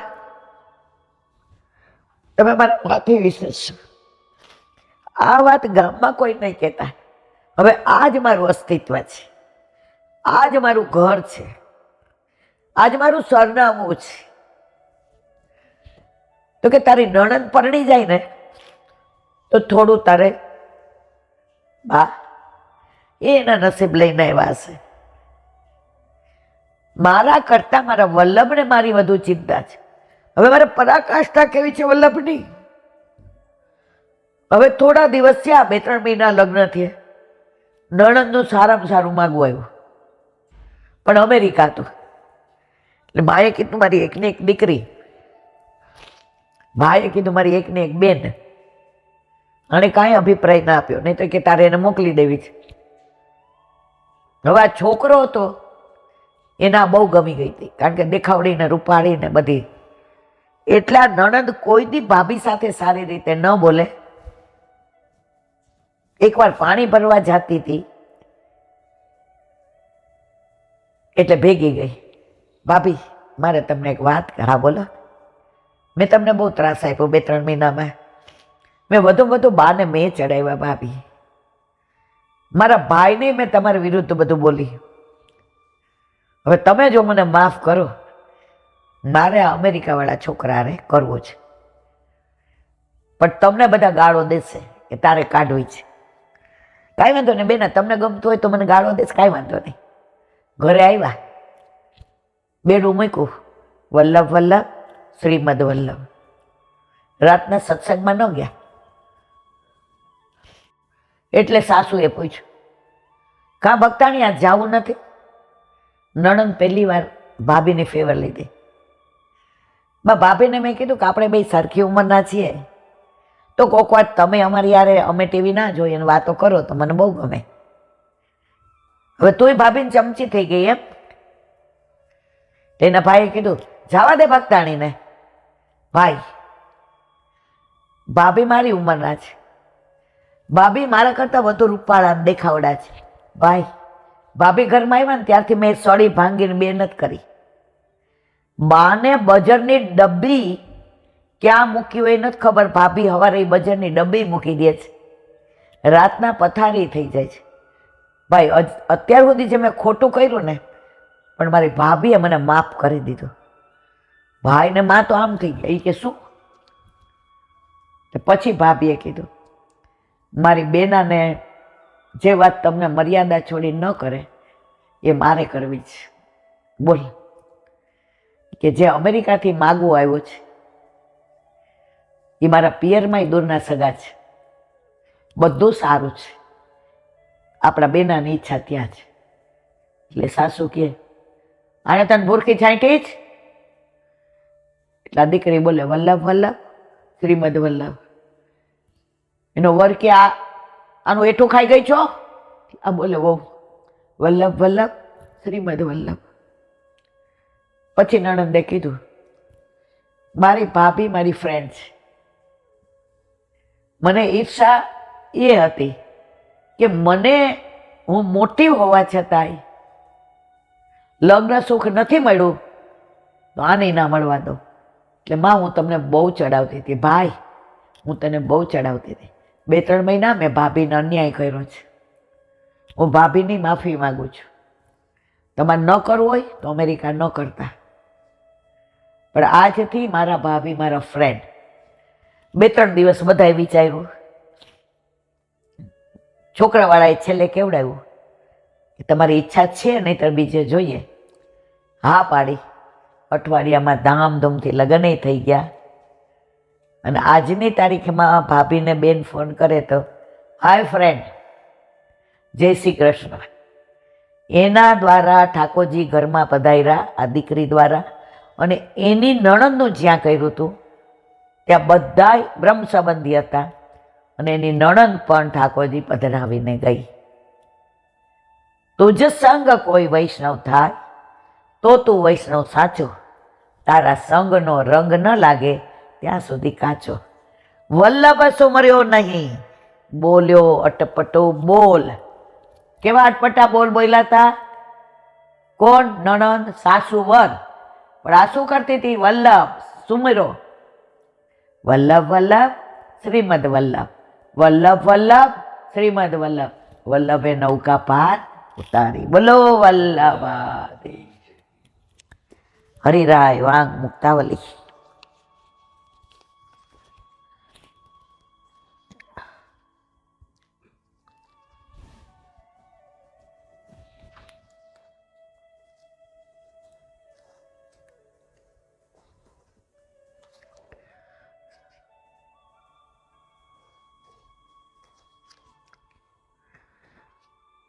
Speaker 1: તમે મારા માથે વિશેષ છો. આ વાત ગામમાં કોઈ નહીં કહેતા. હવે આ જ મારું અસ્તિત્વ છે, આ જ મારું ઘર છે, આ જ મારું સરનામું છે. તો કે તારી નણંદ પરણી જાય ને તો થોડું તારે બા એના નસીબ લઈને આવ્યા હશે. મારા કરતા મારા વલ્લભને મારી વધુ ચિંતા છે. હવે મારે પરાકાષ્ઠા કેવી છે વલ્લભની. હવે થોડા દિવસ થયા, 2-3 મહિના લગ્ન થયા, નણંદનું સારામાં સારું માગવું આવ્યું, પણ અમેરિકા હતું. એટલે માએ કીધું મારી એકને એક દીકરી, ભાઈએ કીધું મારી એકને એક બેન. અને કાંઈ અભિપ્રાય ના આપ્યો, નહીં તો કે તારે એને મોકલી દેવી છે. હવે આ છોકરો હતો એના બહુ ગમી ગઈ હતી, કારણ કે દેખાવડીને રૂપાળીને બધી. એટલા નણંદ કોઈ દી ભાભી સાથે સારી રીતે ન બોલે. એકવાર પાણી ભરવા જતી હતી એટલે ભેગી ગઈ, ભાભી મારે તમને એક વાત. હા બોલો. મેં તમને બહુ ત્રાસ આપ્યો 2-3 મહિનામાં. મેં વધુ બાને મેં ચડાવ્યા ભાભી. મારા ભાઈને મેં તમારી વિરુદ્ધ બધું બોલી. હવે તમે જો મને માફ કરો, મારે આ અમેરિકાવાળા છોકરા હારે કરવું છે. પણ તમને બધા ગાળો દેશે કે તારે કાઢવી છે. કાંઈ વાંધો નહીં બેના, તમને ગમતું હોય તો મને ગાળો દેશે, કાંઈ વાંધો નહીં. ઘરે આવ્યા, બેડું મૂક્યું, વલ્લભ વલ્લભ શ્રીમદ વલ્લભ. રાતના સત્સંગમાં ન ગયા. એટલે સાસુએ પૂછ્યું, કાં ભક્તાણી આ જાવું નથી? નણંદ પહેલી વાર ભાભીની ફેવર લીધી. ભાભીને મેં કીધું કે આપણે બે સરખી ઉંમરના છીએ, તો કોક વાર તમે અમારી યારે અમે ટીવી ના જોઈએ અને વાતો કરો તો મને બહુ ગમે. હવે તોય ભાભીને ચમચી થઈ ગઈ એમ. એના ભાઈએ કીધું જવા દે ભક્તાણીને. ભાઈ ભાભી મારી ઉંમરના છે, ભાભી મારા કરતા વધુ રૂપાળા દેખાવડા છે. ભાઈ ભાભી ઘરમાં આવ્યા ને ત્યારથી મેં સળી ભાંગીને બે નથી કરી. બાને બજરની ડબ્બી ક્યાં મૂકી હોય નથી ખબર, ભાભી હવારે બજરની ડબ્બી મૂકી દે છે, રાતના પથારી થઈ જાય છે. ભાઈ અત્યાર સુધી જે મેં ખોટું કર્યું ને, પણ મારી ભાભીએ મને માફ કરી દીધું. ભાઈને માં તો આમ થઈ ગયા. એ કે શું? પછી ભાભીએ કીધું મારી બેનાને જે વાત તમને મર્યાદા છોડી ન કરે એ મારે કરવી છે. બોલ કે જે અમેરિકાથી માગવું આવ્યો છે એ મારા પિયરમાંય દૂરના સગા છે, બધું સારું છે, આપણા બેનાની ઈચ્છા ત્યાં છે. એટલે સાસુ કે આને તને ભૂરખી છાંટી જ. એટલે દીકરી બોલે વલ્લભ વલ્લભ શ્રીમદ વલ્લભ. એનો વર કે આનું એઠું ખાઈ ગઈ છો? આ બોલે વહુ વલ્લભ વલ્લભ શ્રીમદ વલ્લભ. પછી નણંદે કીધું મારી ભાભી મારી ફ્રેન્ડ છે, મને ઈર્ષા એ હતી કે મને હું મોટી હોવા છતાંય લગ્ન સુખ નથી મળ્યું તો આને ના મળવા દો. એટલે માં હું તમને બહુ ચડાવતી હતી, ભાઈ હું તને બહુ ચડાવતી હતી. 2-3 મહિના મેં ભાભીને અન્યાય કર્યો છે. હું ભાભીની માફી માગું છું. તમારે ન કરવું હોય તો અમેરિકા ન કરતા, પણ આજથી મારા ભાભી મારા ફ્રેન્ડ. 2-3 દિવસ બધાએ વિચાર્યું, છોકરાવાળાએ છેલ્લે કેવડાવ્યું કે તમારી ઈચ્છા છે નહીંતર બીજે જોઈએ. હા પાડી. અઠવાડિયામાં ધામધૂમથી લગ્ન થઈ ગયા. અને આજની તારીખમાં ભાભીને બેન ફોન કરે તો હાય ફ્રેન્ડ, જય શ્રી કૃષ્ણ. એના દ્વારા ઠાકોરજી ઘરમાં પધાર્યા, આ દીકરી દ્વારા. અને એની નણંદનું જ્યાં કર્યું હતું ત્યાં બધાય બ્રહ્મ સંબંધી હતા, અને એની નણંદ પણ ઠાકોરજી પધરાવીને ગઈ. તુજ સંગ કોઈ વૈષ્ણવ થાય તો તું વૈષ્ણવ સાચો, તારા સંગનો રંગ ન લાગે ત્યાં સુધી કાચો. વલ્લભ સુમર્યો નહીં, બોલ્યો અટપટો બોલ. કેવા અટપટા બોલ બોલ્યા હતા? કોણ? નણંદ, સાસુ, વર. પણ આ શું કરતી હતી? વલ્લભ સુમર્યો. વલ્લભ વલ્લભ શ્રીમદ વલ્લભ, વલ્લભ વલ્લભ શ્રીમદ વલ્લભ. વલ્લભે નૌકા પાર ઉતારી. બોલો વલ્લભાધીશ. હરિરાય વાંગ મુક્તાવલી.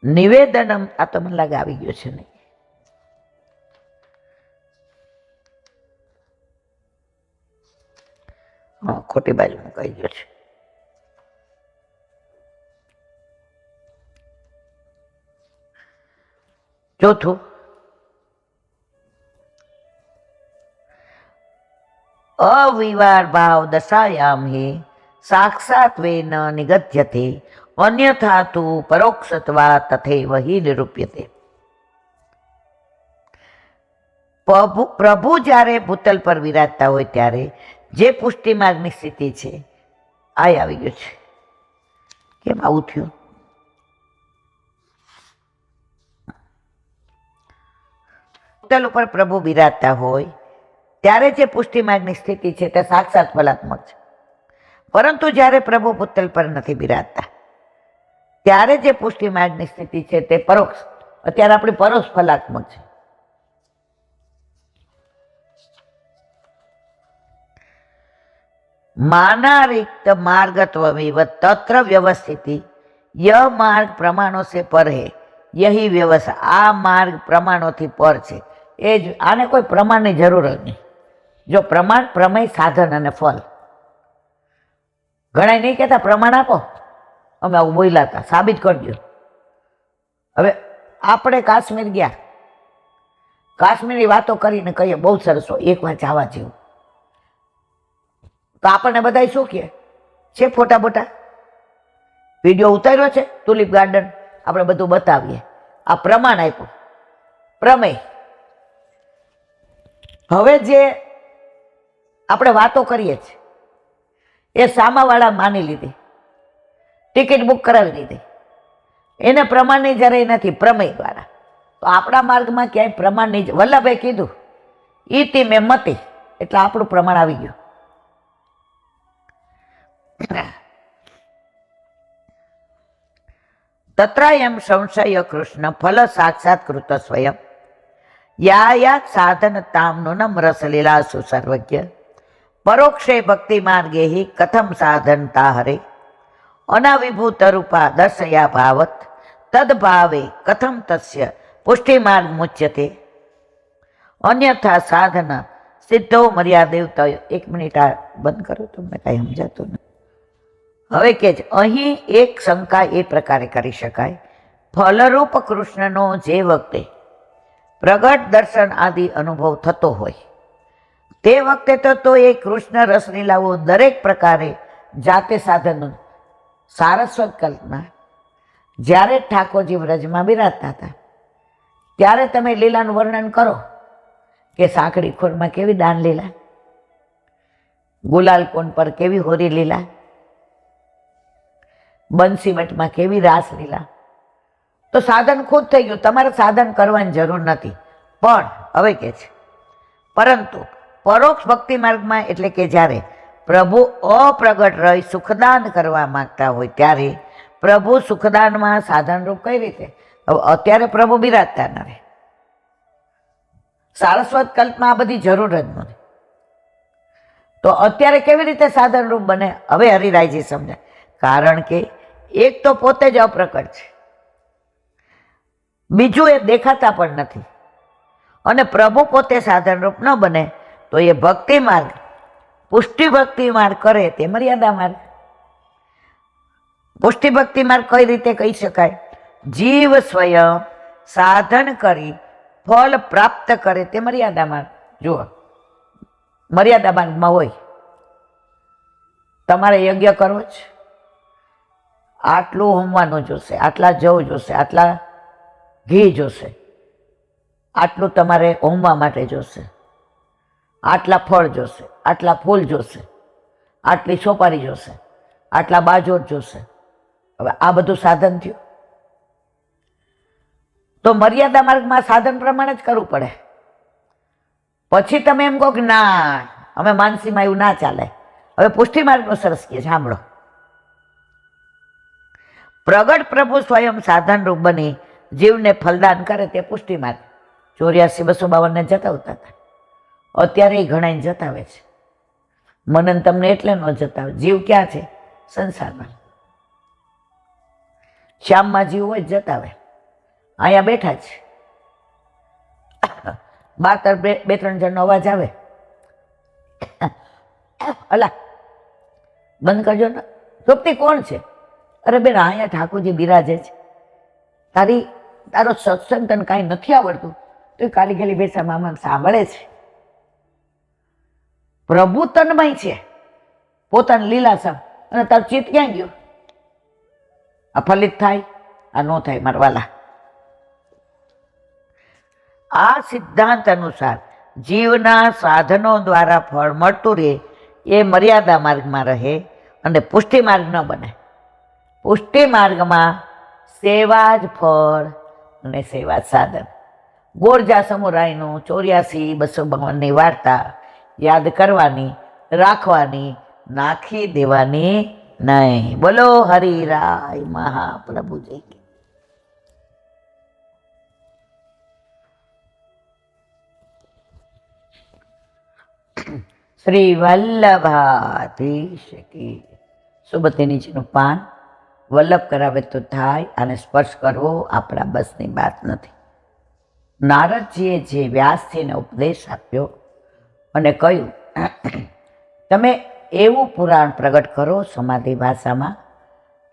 Speaker 1: નિવેદનમ, આ તો મને લાગે આવી ગયો છે નહીં. હા, ખોટી બાજુ હું કહી ગયો છે. ચોથું, અવિવાર ભાવ દશાયામ હિ સાક્ષાત વે ન નિગધ્યતે અન્યથા તુ પરોક્ષત્વા તથૈવ હિ નિરૂપ્યતે. પ્રભુ જ્યારે ભૂતલ પર વિરાજતા હોય ત્યારે જે પુષ્ટિ માર્ગની સ્થિતિ છે આ આવી ગયું છે. કેમ આવું થયું? ભૂતલ ઉપર પ્રભુ વિરાજતા હોય ત્યારે જે પુષ્ટિ માર્ગની સ્થિતિ છે તે સાક્ષાત ફલાત્મક છે. પરંતુ જ્યારે પ્રભુ ભૂતલ પર નથી બિરાજતા ત્યારે જે પુષ્ટિ માર્ગની સ્થિતિ છે તે પરોક્ષ, અત્યારે આપણી પરોક્ષ ફલાત્મક છે. मानारिक्त मार्गत्वमेव तत्र व्यवस्थिति यह मार्ग प्रमाणों से पर है यही व्यवस्था. आ मार्ग प्रमाणों થી પર છે. એ જ, આને કોઈ પ્રમાણની જરૂર જ નહીં. જો પ્રમાણ, પ્રમેય, સાધન અને ફલ. ઘણા નહીં કહેતા પ્રમાણ આપો, અમે આવું બોલ્યા હતા, સાબિત કરજો. હવે આપણે કાશ્મીર ગયા, કાશ્મીરની વાતો કરીને કહીએ બહુ સરસ, એક વાર જવા જેવું. તો આપણને બધા શું કહે છે? ફોટા બોટા વિડીયો ઉતાર્યો છે, ટુલિપ ગાર્ડન, આપણે બધું બતાવીએ. આ પ્રમાણ આપ્યું, પ્રમેય. હવે જે આપણે વાતો કરીએ છીએ એ સામાવાળા માની લીધી, ટિકિટ બુક કરાવી દીધી, એને પ્રમાણની જરૂર નથી, પ્રમેય દ્વારા. તો આપણા માર્ગમાં ક્યાંય પ્રમાણની, વલ્લભે કીધું ઈતિ મેં મતિ, એટલે આપણું પ્રમાણ આવી ગયું. તત્રાયમ સંશય કૃષ્ણ ફલ સાક્ષાત્કૃત સ્વયં યાયાત સાધન તામ નૂનમ રસલીલાસુ સર્વજ્ઞ પરોક્ષે ભક્તિ માર્ગે હિ કથમ સાધનતા હરે અનાવિભૂત રૂપા દર્શયા ભાવત તદભાવે કથમ તસ્ય પુષ્ટિ માર્ગ મુચ્યતે અન્યથા સાધન સિદ્ધો મર્યાદેવતય. 1 મિનિટ આ બંધ કરો, તમને કાંઈ સમજાતું નથી. હવે કે અહીં એક શંકા એ પ્રકારે કરી શકાય, ફલરૂપ કૃષ્ણનો જે વખતે પ્રગટ દર્શન આદિ અનુભવ થતો હોય તે વખતે તો એ કૃષ્ણ રસલીલાઓ દરેક પ્રકારે જાતે સાધનો, સારસ્વત કલ્પના, જ્યારે ઠાકોરજી વ્રજમાં બિરાજતા હતા ત્યારે તમે લીલાનું વર્ણન કરો કે સાંકડી ખોરમાં કેવી દાન લીલા, ગુલાલ કોણ પર કેવી હોરી લીલા, બંસીવટમાં કેવી રાસ લીલા. તો સાધન ખુદ થઈ ગયું, તમારે સાધન કરવાની જરૂર નથી. પણ હવે કે છે પરંતુ પરોક્ષ ભક્તિ માર્ગમાં એટલે કે જ્યારે પ્રભુ અપ્રગટ રહી સુખદાન કરવા માંગતા હોય ત્યારે પ્રભુ સુખદાનમાં સાધનરૂપ કઈ રીતે? હવે અત્યારે પ્રભુ બિરાજતા ન રહે, સારસ્વત કલ્પમાં આ બધી જરૂર જ નથી. તો અત્યારે કેવી રીતે સાધનરૂપ બને? હવે હરિરાયજી સમજાય. કારણ કે એક તો પોતે જ અપ્રકટ છે, બીજું એ દેખાતા પણ નથી, અને પ્રભુ પોતે સાધનરૂપ ન બને તો એ ભક્તિ માર્ગ, પુષ્ટિ ભક્તિ માર્ગ કરે તે મર્યાદા માર્ગ. પુષ્ટિ ભક્તિ માર્ગ કઈ રીતે કહી શકાય? જીવ સ્વયં સાધન કરી ફળ પ્રાપ્ત કરે તે મર્યાદા માર્ગ. જુઓ, મર્યાદા માર્ગમાં હોય તમારે યજ્ઞ કરવો છે, આટલું હોમવાનું જોશે, આટલા જવ જોશે, આટલા ઘી જોશે, આટલું તમારે હોમવા માટે જોશે, આટલા ફળ જોશે, આટલા ફૂલ જોશે, આટલી સોપારી જોશે, આટલા બાજોટ જોશે. હવે આ બધું સાધન થયું. તો મર્યાદા માર્ગમાં સાધન પ્રમાણે જ કરવું પડે. પછી તમે એમ કહો કે ના અમે માનસીમાં એવું ના ચાલે. હવે પુષ્ટિ માર્ગનો સરસ કહે, સાંભળો. પ્રગટ પ્રભુ સ્વયં સાધનરૂપ બની જીવને ફલદાન કરે તે પુષ્ટિ માર્ગ. 84-252 જતાવતા હતા, અત્યારે એ ઘણા જતાવે છે. મનન તમને એટલે ન જતાવે, જીવ ક્યાં છે? સંસારમાં. શ્યામમાં જીવ હોય જતાવે, અહીંયા બેઠા છે, બાર બે ત્રણ જણનો અવાજ આવે, અલા બંધ કરજો ને, સોપતી કોણ છે? અરે બેન અહીંયા ઠાકોરજી બિરાજે છે. તારો સત્સંગ તને કાંઈ નથી આવડતું તો એ કાલી ગેલી બેસા મામા સાંભળે છે. પ્રભુ તન્મય છે પોતાની લીલાસમ, અને તારું ચિત્ત ક્યાં ગયું? આ ફલિત થાય, આ ન થાય મારવાલા. આ સિદ્ધાંત અનુસાર જીવના સાધનો દ્વારા ફળ મળતું રહે એ મર્યાદા માર્ગમાં રહે અને પુષ્ટિ માર્ગ ન બને. પુષ્ટિ માર્ગમાં સેવા જ ફળ અને સેવા જ સાધન. ગોરજા સમુરાયનું 84-252ની વાર્તા યાદ કરવાની, રાખવાની, નાખી દેવાની નહીં. બોલો હરિરાય મહાપ્રભુજી. શ્રી વલ્લભાધીશ કી. સુબતિનીજીનું પાન વલ્લભ કરાવે તો થાય, અને સ્પર્શ કરવો આપણા બસની વાત નથી. નારદજીએ જે વ્યાસજીને ઉપદેશ આપ્યો અને કહ્યું તમે એવું પુરાણ પ્રગટ કરો સમાધિ ભાષામાં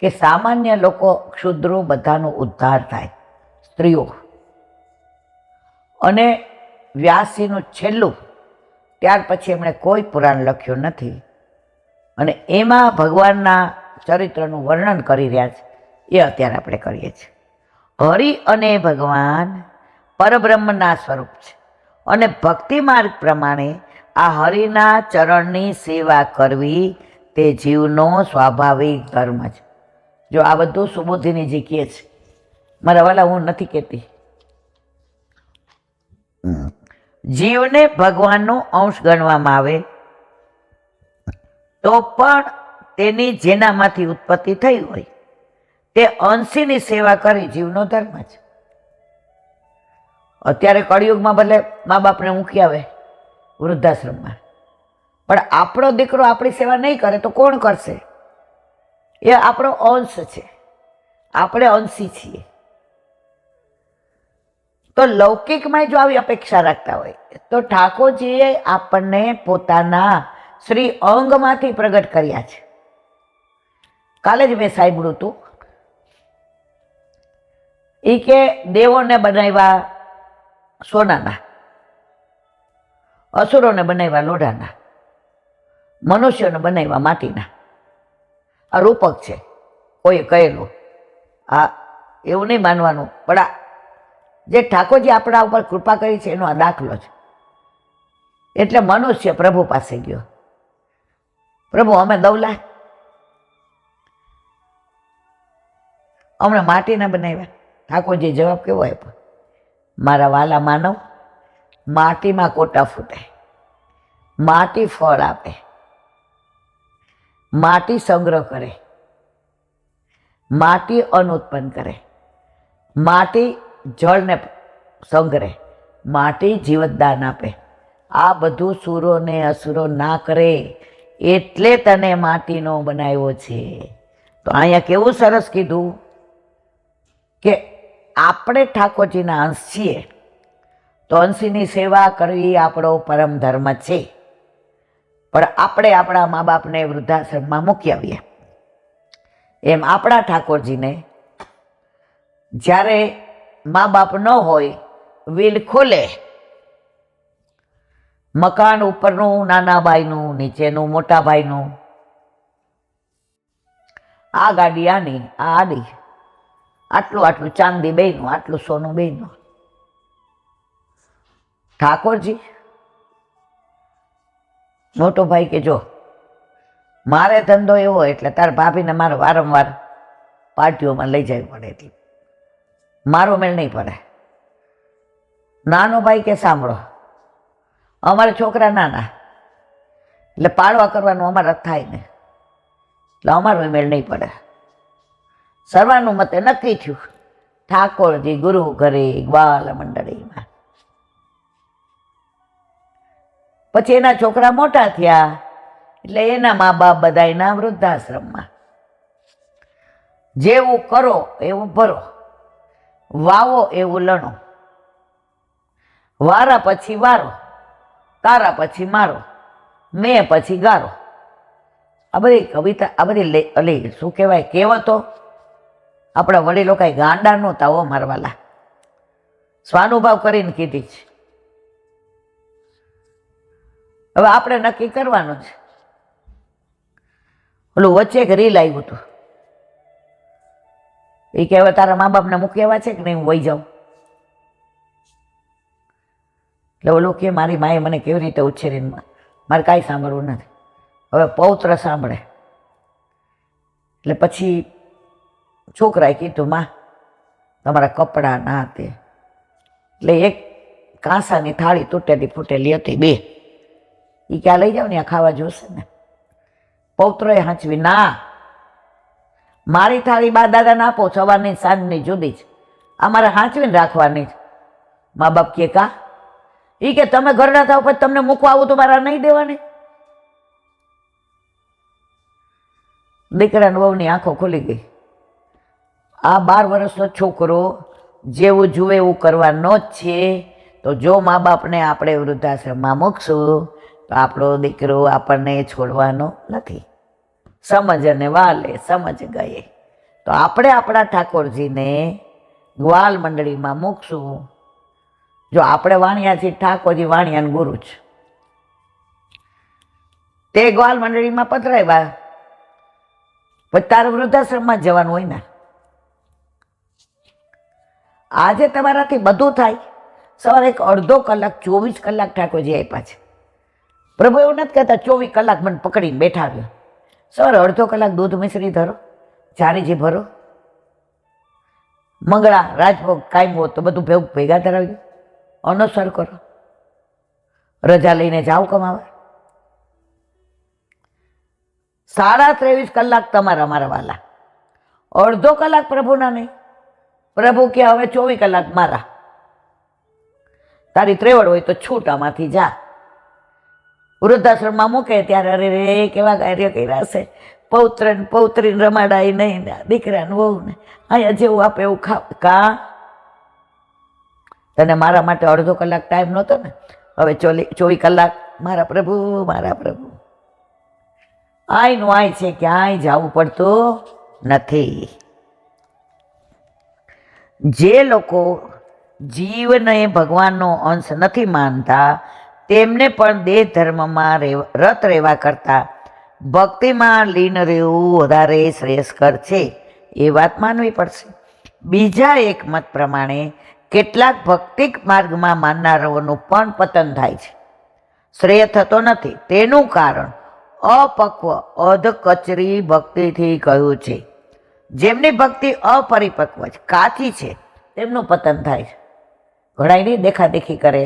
Speaker 1: કે સામાન્ય લોકો, ક્ષુદ્રો બધાનો ઉદ્ધાર થાય, સ્ત્રીઓ. અને વ્યાસજીનું છેલ્લું, ત્યાર પછી એમણે કોઈ પુરાણ લખ્યું નથી, અને એમાં ભગવાનના ચરિત્રનું વર્ણન કરી રહ્યા છે. એ અત્યારે આપણે કરીએ છીએ. હરિ અને ભગવાન પરબ્રહ્મના સ્વરૂપ છે, અને ભક્તિ માર્ગ પ્રમાણે આ હરિના ચરણની સેવા કરવી તે જીવનો સ્વાભાવિક ધર્મ છે. જો આ બધું સુબોધિનીજી કહે છે, મારા વાલા હું નથી કહેતી. જીવને ભગવાનનો અંશ ગણવામાં આવે તો પણ તેની જેનામાંથી ઉત્પત્તિ થઈ હોય તે અંશીની સેવા કરી જીવનો ધર્મ છે. અત્યારે કળિયુગમાં ભલે મા બાપને મૂકી આવે વૃદ્ધાશ્રમમાં, પણ આપણો દીકરો આપણી સેવા નહીં કરે તો કોણ કરશે? એ આપણો અંશ છે, આપણે અંશી છીએ. તો લૌકિકમાં જો આવી અપેક્ષા રાખતા હોય તો ઠાકોરજીએ આપણને પોતાના શ્રી અંગમાંથી પ્રગટ કર્યા છે. કાલે જ મેં સાંભળ્યું હતું, એ કે દેવોને બનાવ્યા સોનાના, અસુરોને બનાવ્યા લોઢાના, મનુષ્યોને બનાવ્યા માટીના. આ રૂપક છે, કોઈએ કહેલું. આ એવું નહીં માનવાનું, પણ જે ઠાકોરજી આપણા ઉપર કૃપા કરી છે એનો આ દાખલો છે. એટલે મનુષ્ય પ્રભુ પાસે ગયો, પ્રભુ અમે દવલા અમને માટીના બનાવ્યા. ઠાકોરજી જવાબ કેવો આપ્યો? મારા વાલા માનવ, માટીમાં કોટા ફૂટે, માટી ફળ આપે, માટી સંગ્રહ કરે, માટી અન્ન ઉત્પન્ન કરે, માટી જળને સંગ્રહે, માટી જીવતદાન આપે. આ બધું સુરો ને અસુરો ના કરે એટલે તને માટીનો બનાવ્યો છે. તો અહીંયા કેવું સરસ કીધું કે આપણે ઠાકોરજીના અંશ છીએ તો અંશીની સેવા કરવી આપણો પરમ ધર્મ છે. પણ આપણે આપણા મા બાપને વૃદ્ધાશ્રમમાં મૂકી આવીએ, એમ આપણા ઠાકોરજીને જ્યારે મા બાપ ન હોય, વ્હીલ ખોલે, મકાન ઉપરનું નાના ભાઈનું, નીચેનું મોટા ભાઈનું, આ ગાડી આની, આ આડી, આટલું આટલું ચાંદી બેયનું, આટલું સોનું બેયનું. ઠાકોરજી મોટો ભાઈ કે જો મારે ધંધો એવો એટલે તાર ભાભીને મારે વારંવાર પાર્ટીઓમાં લઈ જવી પડે એટલે મારો મેળ નહીં પડે. નાનો ભાઈ કે સાંભળો, અમારા છોકરા નાના એટલે પાડવા કરવાનું અમારા થાય ને એટલે અમારો મેળ નહીં પડે. સર્વાનુમતે નક્કી થયું, ઠાકોરજી ગુરુ ઘરે ગ્વાલ મંડળીમાં. પછી એના છોકરા મોટા થયા એટલે એના મા બાપ બધા એના વૃદ્ધાશ્રમમાં. જેવું કરો એવું ભરો, વાવો એવું લણો, વારા પછી વારો, તારા પછી મારો, મેં પછી ગારો. આ બધી કવિતા, આ બધી અલી શું કહેવાય કહેવતો આપણા વડીલો કાંઈ ગાંડા નહોતા હો મારવાલા, સ્વાનુભાવ કરીને કીધી છે. હવે આપણે નક્કી કરવાનું છે. ઓલું વચ્ચે એક રીલ આવ્યું હતું, એ કે હવે તારા મા બાપને મૂકી આવ્યા છે કે નહીં, હું વહી જાઉં. એટલે ઓલું કે મારી માએ મને કેવી રીતે ઉછેરીને, મારે કાંઈ સાંભળવું નથી. હવે પૌત્ર સાંભળે. એટલે પછી છોકરાએ કીધું, માં તમારા કપડાં ના તે. એટલે એક કાંસાની થાળી તૂટેલી ફૂટેલી હતી, બે. એ ક્યાં લઈ જાવ ને આ ખાવા જોશે ને. પૌત્રએ હાંચવી, ના મારી થાળી બા દાદાને આપો, સવારની સાંજની જુદી જ, આ મારે હાંચવીને રાખવાની જ. મા બાપ કે કા? એ કે તમે ઘરના થાવ પછી તમને મૂકવા આવું તો મારા નહીં દેવાની. દીકરાને વહુની આંખો ખુલી ગઈ. આ 12 વર્ષનો છોકરો જેવું જુએ એવું કરવાનો જ છે. તો જો મા બાપને આપણે વૃદ્ધાશ્રમમાં મૂકશું તો આપણો દીકરો આપણને છોડવાનો નથી. સમજ અને વાલે સમજ ગયે. તો આપણે આપણા ઠાકોરજીને ગ્વાલ મંડળીમાં મૂકશું. જો આપણે વાણિયા છીએ, ઠાકોરજી વાણિયાન ગુરુ છે. તે ગ્વાલ મંડળીમાં પધરાવ્યા પછી તારે વૃદ્ધાશ્રમમાં જવાનું હોય ને. આજે તમારાથી બધું થાય. સવારે એક અડધો કલાક 24 કલાક ઠાકોરજી આપ્યા છે. પ્રભુ એવું નથી કહેતા 24 કલાક મને પકડીને બેઠાવ્યો. સવારે અડધો કલાક દૂધ મિશ્રી ધરો, ચારીજી ભરો, મંગળા રાજભોગ કાયમ હોત તો બધું ભેગા ધરાવ્યું, અનુસર કરો, રજા લઈને જાઓ કમાવા. 23.5 કલાક તમારા મારા વાલા. અડધો કલાક પ્રભુના નહીં. પ્રભુ કે હવે 24 કલાક મારા. તારી ત્રેવડ હોય તો છૂટ આમાંથી જા. વૃદ્ધાશ્રમમાં મૂકે ત્યારે અરે રે કેવા કાર્ય કર્યા છે. પૌત્રને પૌત્રીને રમાડાય નહીં, દીકરાને વહુ ને અહીંયા જેવું આપે એવું ખાવ. કા તને મારા માટે અડધો કલાક ટાઈમ નહોતો ને, હવે 24 કલાક મારા પ્રભુ મારા પ્રભુ. આયનું આય છે, ક્યાંય જવું પડતું નથી. જે લોકો જીવને ભગવાનનો અંશ નથી માનતા તેમને પણ દેહ ધર્મમાં રત રહેવા કરતાં ભક્તિમાં લીન રહેવું વધારે શ્રેયસ્કર છે, એ વાત માનવી પડશે. બીજા એક મત પ્રમાણે કેટલાક ભૌતિક માર્ગમાં માનનારાઓનું પણ પતન થાય છે, શ્રેય થતો નથી. તેનું કારણ અપક્વ અધકચરી ભક્તિથી કહ્યું છે. જેમની ભક્તિ અપરિપક્વ છે, કાચી છે, તેમનું પતન થાય છે. ઘણાય નહીં દેખાદેખી કરે,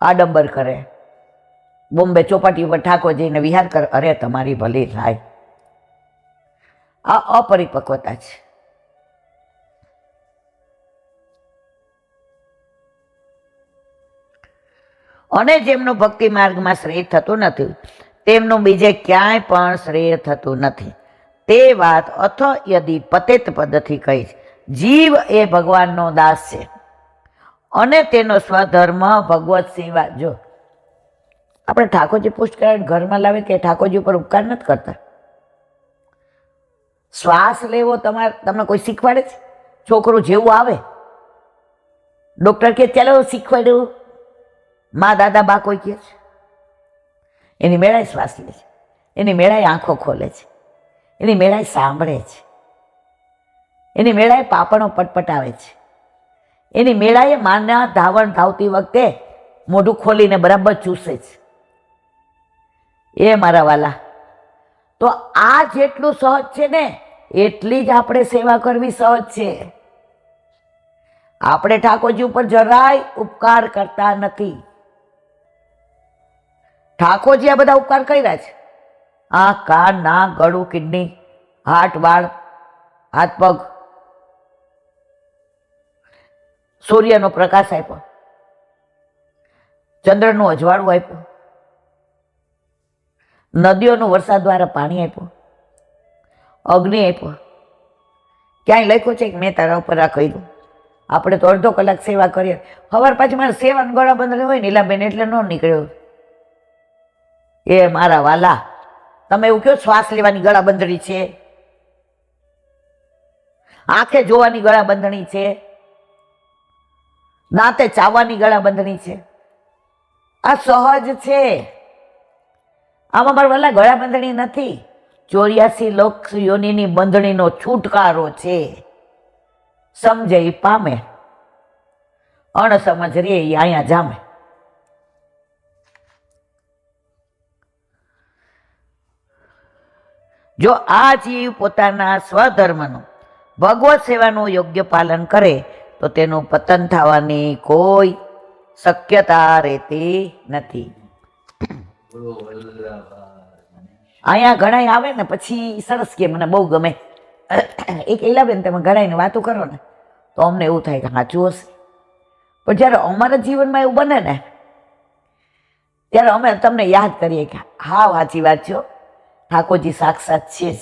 Speaker 1: આડંબર કરે, બોમ્બે ચોપાટી ઉપર ઠાકોરજીને વિહાર કરે, અરે તમારી ભલી થાય. આ અપરિપક્વતા છે. અને જેમનું ભક્તિ માર્ગમાં શ્રેય થતું નથી, તેમનું બીજે ક્યાંય પણ શ્રેય થતું નથી. તે વાત અથ યદિ પતેત પદથી કહી છે. જીવ એ ભગવાનનો દાસ છે અને તેનો સ્વધર્મ ભગવત સેવા. જો આપણે ઠાકોરજી પુષ્ટ કરીને ઘરમાં લાવે કે ઠાકોરજી ઉપર ઉપકાર નથી કરતા. શ્વાસ લેવો તમને કોઈ શીખવાડે છે? છોકરું જેવું આવે ડૉક્ટર કે ચાલો શીખવાડ્યું, મા દાદા બા કોઈ કહે છે, એની મેળાએ શ્વાસ લે છે, એની મેળાએ આંખો ખોલે છે, એની મેળાએ સાંભળે છે, એની મેળાએ પાપણો પટપટાવે છે, એની મેળાએ માના ધાવણ ધાવતી વખતે મોઢું ખોલીને બરાબર ચૂસે છે. એ મારા વાલા, તો આ જેટલું સહજ છે ને એટલી જ આપણે સેવા કરવી સહજ છે. આપણે ઠાકોરજી ઉપર જરાય ઉપકાર કરતા નથી. ઠાકોરજી આ બધા ઉપકાર કર્યા છે. આંખ, કાન, નાક, ગળું, કિડની, હાથ, વાળ, હાથ પગ, સૂર્યનો પ્રકાશ આપ્યો, ચંદ્રનું અજવાળું આપ્યું, નદીઓનું વરસાદ દ્વારા પાણી આપ્યું, અગ્નિ આપ્યો. ક્યાંય લખ્યું છે કે મેં તારા ઉપર આ કર્યું? આપણે તો અડધો કલાક સેવા કરીએ. સવાર પાછી મારે સેવાનું ગળા બંધ હોય નીલાબેન એટલે ન નીકળ્યો. એ મારા વાલા, તમે એવું કહો શ્વાસ લેવાની ગળા બંધણી છે, આંખે જોવાની ગળા બંધણી છે, દાંતે ચાવવાની ગળા બંધણી છે. આ સહજ છે. આમાં મારા વાલા ગળા બંધણી નથી. 84 લોક યોનિની બંધણીનો છુટકારો છે. સમજે એ પામે, અણસમજ રે એ અહીંયા જામે. જો આ જીવ પોતાના સ્વધર્મનું ભગવત સેવાનું યોગ્ય પાલન કરે તો તેનું પતન થવાની કોઈ શક્યતા રહેતી નથી. અહીંયા ઘણા આવે ને પછી સરસ કે મને બહુ ગમે. એક એલાબેન તમે ઘણાઈને વાતો કરો ને તો અમને એવું થાય કે સાચું હશે. પણ જ્યારે અમારા જીવનમાં એવું બને ને ત્યારે અમે તમને યાદ કરીએ કે હા સાચી વાત છે, ઠાકોરજી સાક્ષાત છે જ.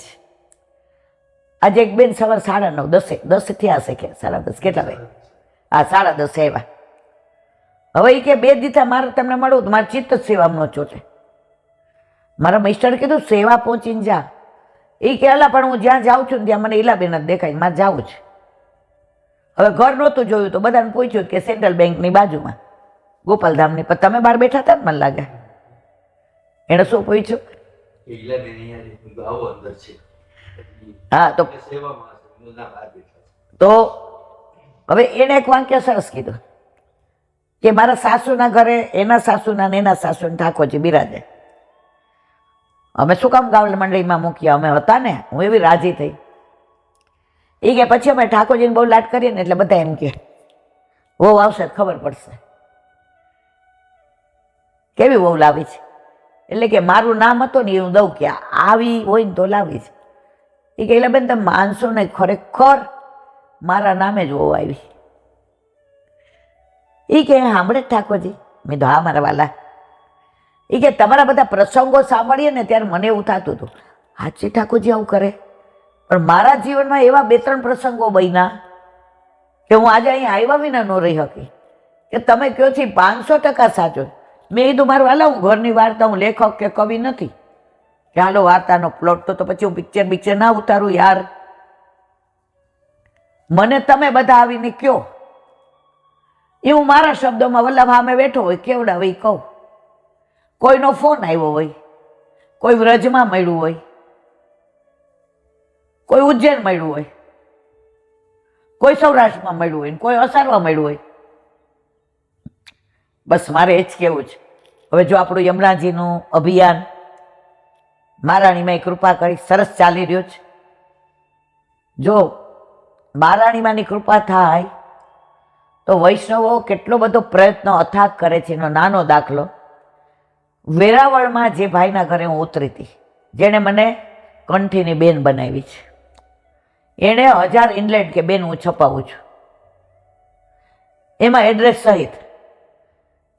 Speaker 1: આજે એક બેન સવાર 9:30 10 થયા હશે કે 10:30 કેટલા વાગે? હા 10:30 આવ્યા. હવે એ કે 2 દીથા મારે તમને મળવું તો મારે ચિત્ત જ સેવામાં ન ચોટે. મારા મિસ્ટર કીધું સેવા પહોંચીને જા. એ કે અલા પણ હું જ્યાં જાઉં છું ને ત્યાં મને ઈલાબેન જ દેખાય, મારે જવું છે. હવે ઘર નહોતું જોયું તો બધાને પૂછ્યું કે સેન્ટ્રલ બેંકની બાજુમાં ગોપાલધામની. પણ તમે બહાર બેઠા હતા ને મને લાગે. એણે શું પૂછ્યું? હા તો હવે એને એક વાક્ય સરસ કીધું કે મારા સાસુના ઘરે એના સાસુના ને એના સાસુ ઠાકોરજી બિરાજે. અમે શું કામ ગાવલ મંડળીમાં મૂક્યા? અમે હતા ને, હું એવી રાજી થઈ. એ કે પછી અમે ઠાકોરજીને બહુ લાટ કરીએ ને એટલે બધા એમ કે વહુ આવશે ખબર પડશે. કેવી વહુ લાવી છે? એટલે કે મારું નામ હતું ને એ હું દઉં કે આવી હોય ને તો લાવી છે. એ કે એટલે બેન તમે માનશો ને ખરેખર મારા નામે જ વહુ આવી. એ કે સાંભળે ઠાકોરજી? મેં તો હા મારા વાલા. એ કે તમારા બધા પ્રસંગો સાંભળીએ ને ત્યારે મને એવું થતું હતું હાચી ઠાકોરજી આવું કરે. પણ મારા જીવનમાં એવા 2-3 પ્રસંગો બન્યા કે હું આજે અહીંયા આવ્યા વિના ન રહી શકી. કે તમે કહો છો 500% સાચું. મેં કીધું મારું વાલા હું ઘરની વાર્તા, હું લેખક કે કવિ નથી કે હાલો વાર્તાનો પ્લોટ તો પછી હું પિક્ચર ના ઉતારું યાર. મને તમે બધા આવીને કહો એ હું મારા શબ્દોમાં વલ્લભ સામે બેઠો હોય કેવડા હોય કહું. કોઈનો ફોન આવ્યો હોય, કોઈ વ્રજમાં મળ્યું હોય, કોઈ ઉજ્જૈન મળ્યું હોય, કોઈ સૌરાષ્ટ્રમાં મળ્યું હોય ને કોઈ અસારવા મળ્યું હોય. બસ મારે એ જ કહેવું છે. હવે જો આપણું યમુનાજીનું અભિયાન મહારાણીમાં કૃપા કરી સરસ ચાલી રહ્યું છે. જો મહારાણીમાંની કૃપા થાય તો વૈષ્ણવો કેટલો બધો પ્રયત્ન અથાગ કરે છે. એનો નાનો દાખલો, વેરાવળમાં જે ભાઈના ઘરે હું ઉતરી હતી, જેણે મને કંઠીની બેન બનાવી છે, એણે 1000 ઇંગ્લેન્ડ કે બેન હું છપાવું છું, એમાં એડ્રેસ સહિત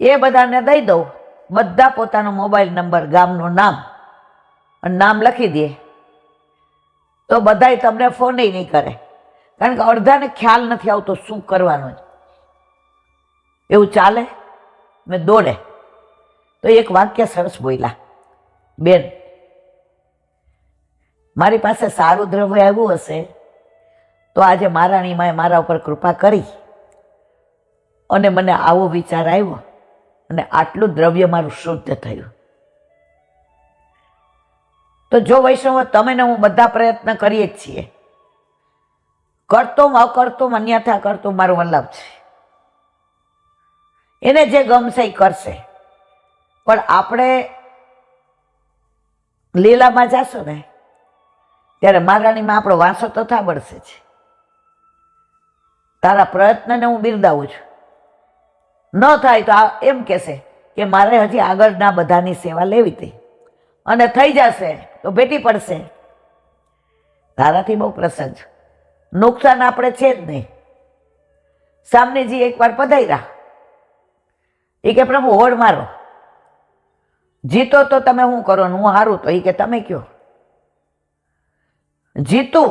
Speaker 1: એ બધાને દઈ દઉં. બધા પોતાનો મોબાઈલ નંબર, ગામનું નામ અને નામ લખી દે તો બધાય તમને ફોન નહીં કરે, કારણ કે અડધાને ખ્યાલ નથી આવતો શું કરવાનું. એવું ચાલે. મેં દોડે તો એક વાક્ય સરસ બોલ્યા, બેન મારી પાસે સારું દ્રવ્ય આવ્યું હશે તો આજે મહારાણીમાએ મારા ઉપર કૃપા કરી અને મને આવો વિચાર આવ્યો અને આટલું દ્રવ્ય મારું શુદ્ધ થયું. તો જો વૈષ્ણવ તમે ને હું બધા પ્રયત્ન કરીએ જ છીએ, કરતો અકર્તો અન્યથા કરતો મારો વલ્લભ છે, એને જે ગમશે એ કરશે. પણ આપણે લીલામાં જાશો ને ત્યારે મહારાણીમાં આપણો વાંસો તો થાબડશે છે. તારા પ્રયત્નને હું બિરદાવું છું. ન થાય તો આ એમ કહેશે કે મારે હજી આગળના બધાની સેવા લેવી હતી, અને થઈ જશે તો ભેટી પડશે. તારાથી બહુ પ્રસન્ન છું. નુકસાન આપણે છે જ નહીં. સામનેજી એકવાર પધાર્યા, એ કે પ્રભુ હોડ મારો, જીતો તો તમે શું કરો ને હું હારું તો એ કે તમે કયો, જીતું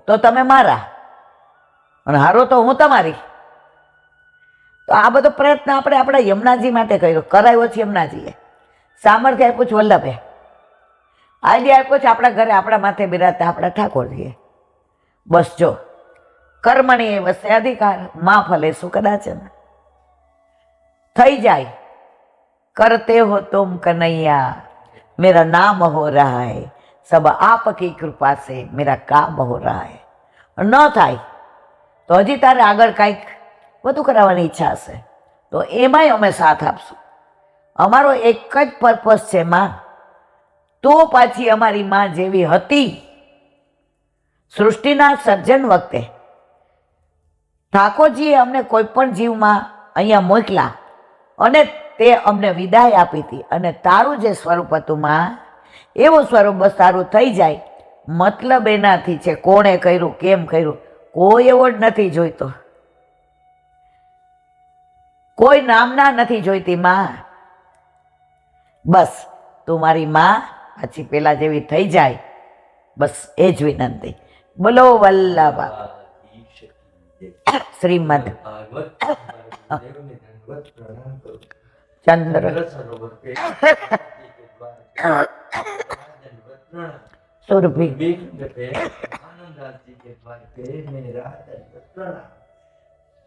Speaker 1: તો તમે મારા અને હારો તો હું તમારી. તો આ બધો પ્રયત્ન આપણે આપણા યમુનાજી માટે કર્યો, કરાયો છે યમુનાજીએ. સામર્થ્ય આપ્યું છે વલ્લભે, આઈડિયા આપ્યો છે આપણા ઘરે આપણા માથે બિરાજતા આપણા ઠાકોરજીએ. બસ જો કર્મણી વસે અધિકાર માં ફલે શું કદાચ થઈ જાય. करते हो तुम कन्हैया, मेरा नाम हो रहा है, सब आपकी कृपा से मेरा काम हो रहा है. ન થાય તો હજી તારે આગળ કાંઈક વધુ કરાવવાની ઈચ્છા હશે તો એમાંય અમે સાથ આપશું. અમારો એક જ પર્પઝ છે માં, તો પાછી અમારી માં જેવી હતી. સૃષ્ટિના સર્જન વખતે ઠાકોરજીએ અમને કોઈ પણ જીવમાં અહીંયા મોકલા અને તે અમને વિદાય આપી હતી. અને તારું જે સ્વરૂપ હતું માં, એવું સ્વરૂપ બસ તારું થઈ જાય. મતલબ એનાથી છે કોણે કર્યું, કેમ કર્યું, કોઈ એવોર્ડ નથી જોઈતો, કોઈ નામના નથી જોઈતી માં. બસ તું મારી માં પાછી પેલા જેવી થઈ જાય, બસ એ જ વિનંતી. બોલો વલ્લભા શ્રીમદ चंद्र सुरभि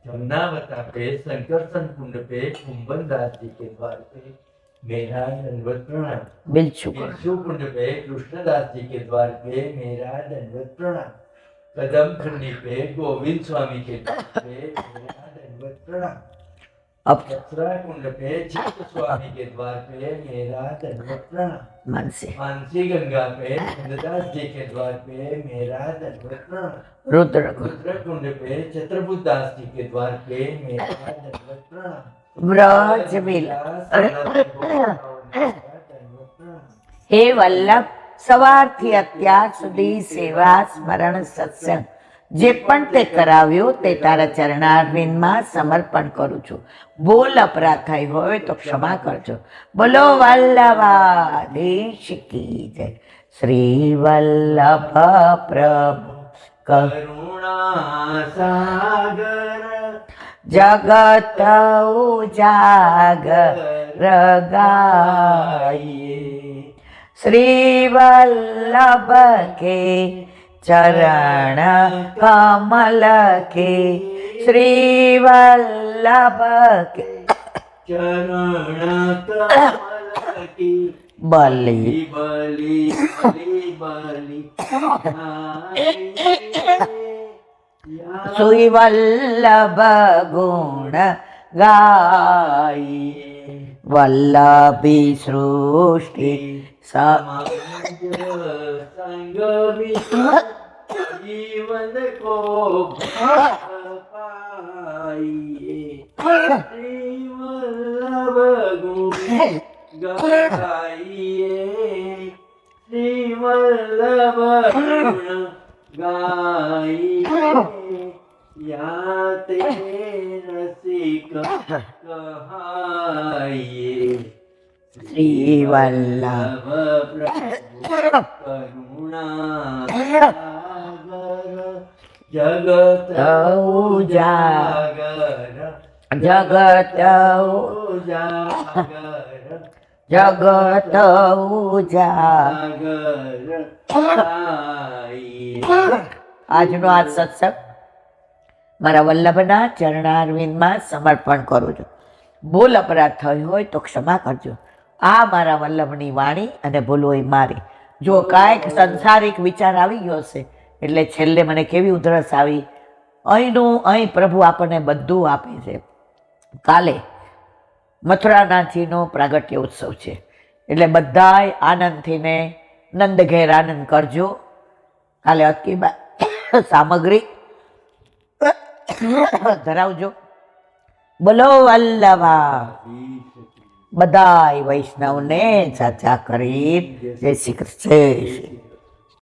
Speaker 2: जमुनावता पे संकर्षण कुंड पे कुंभन दास जी के द्वार पे मेरा दंडवत प्रणाम.
Speaker 1: बिल्चू
Speaker 2: कुंड पे कृष्णदास जी के द्वार पे मेरा दंडवत प्रणाम. कदम खंडी पे गोविंद स्वामी के द्वार पे मेरा दंडवत प्रणाम.
Speaker 1: अब
Speaker 2: कचरा कुंड पे चित्त स्वामी के द्वार पे मेरा दंडवत प्रणाम. मानसी गंगा पे नंददास जी के द्वार पे मेरा दंडवत प्रणाम.
Speaker 1: रुद्र
Speaker 2: कुंड पे छत्रबुद्ध दास जी के द्वार पे मेरा दंडवत प्रणाम.
Speaker 1: ब्रज हे वल्लभ, સવારથી અત્યાર સુધી સેવા સ્મરણ સત્સંગ જે પણ તે કરાવ્યું તે તારા ચરણારવિંદમાં સમર્પણ કરું છું. બોલ અપરાધ થઈ હોય તો ક્ષમા કરજો. બોલો વલ્લભાધીશ કી જય. શ્રી વલ્લભ પ્રભુ
Speaker 2: કરુણા સાગર
Speaker 1: જગત ઉજાગર ગાઈએ. श्री वल्लभ के चरण कमल के, श्री वल्लभ के
Speaker 2: चरण कमल की
Speaker 1: बलि
Speaker 2: बलि बलि बलि
Speaker 1: સુઈ વલ્લભ ગુણ ગાઈ વલ્લભી સૃષ્ટિ
Speaker 2: जीवन को पाइए श्री वल्लभ गुण गाइए श्री वल्लभ गुण गाइए याते रसिक कहाइए
Speaker 1: શ્રી વલ્લભ
Speaker 2: करुणा जगत
Speaker 1: ઉજાગર જગત
Speaker 2: उजागर
Speaker 1: જગત ઉજાગર આજનો આ સત્સંગ મારા વલ્લભના ચરણારવિંદમાં સમર્પણ કરું છું. ભૂલ અપરાધ થયો હોય તો ક્ષમા કરજો. આ મારા વલ્લભની વાણી અને ભૂલ હોય મારી. જો કાંઈક સંસારિક વિચાર આવી ગયો હશે એટલે છેલ્લે મને કેવી ઉધરસ આવી. અહીં પ્રભુ આપણને બધું આપે છે. કાલે મથુરાનાથજીનો પ્રાગટ્ય ઉત્સવ છે એટલે બધાય આનંદથી ને નંદ ઘેર આનંદ કરજો. કાલે અટકી સામગ્રી ધરાવજો. બોલો વલ્લભા. બધાય વૈષ્ણવને ચાચા કરી જય શ્રી કૃષ્ણ.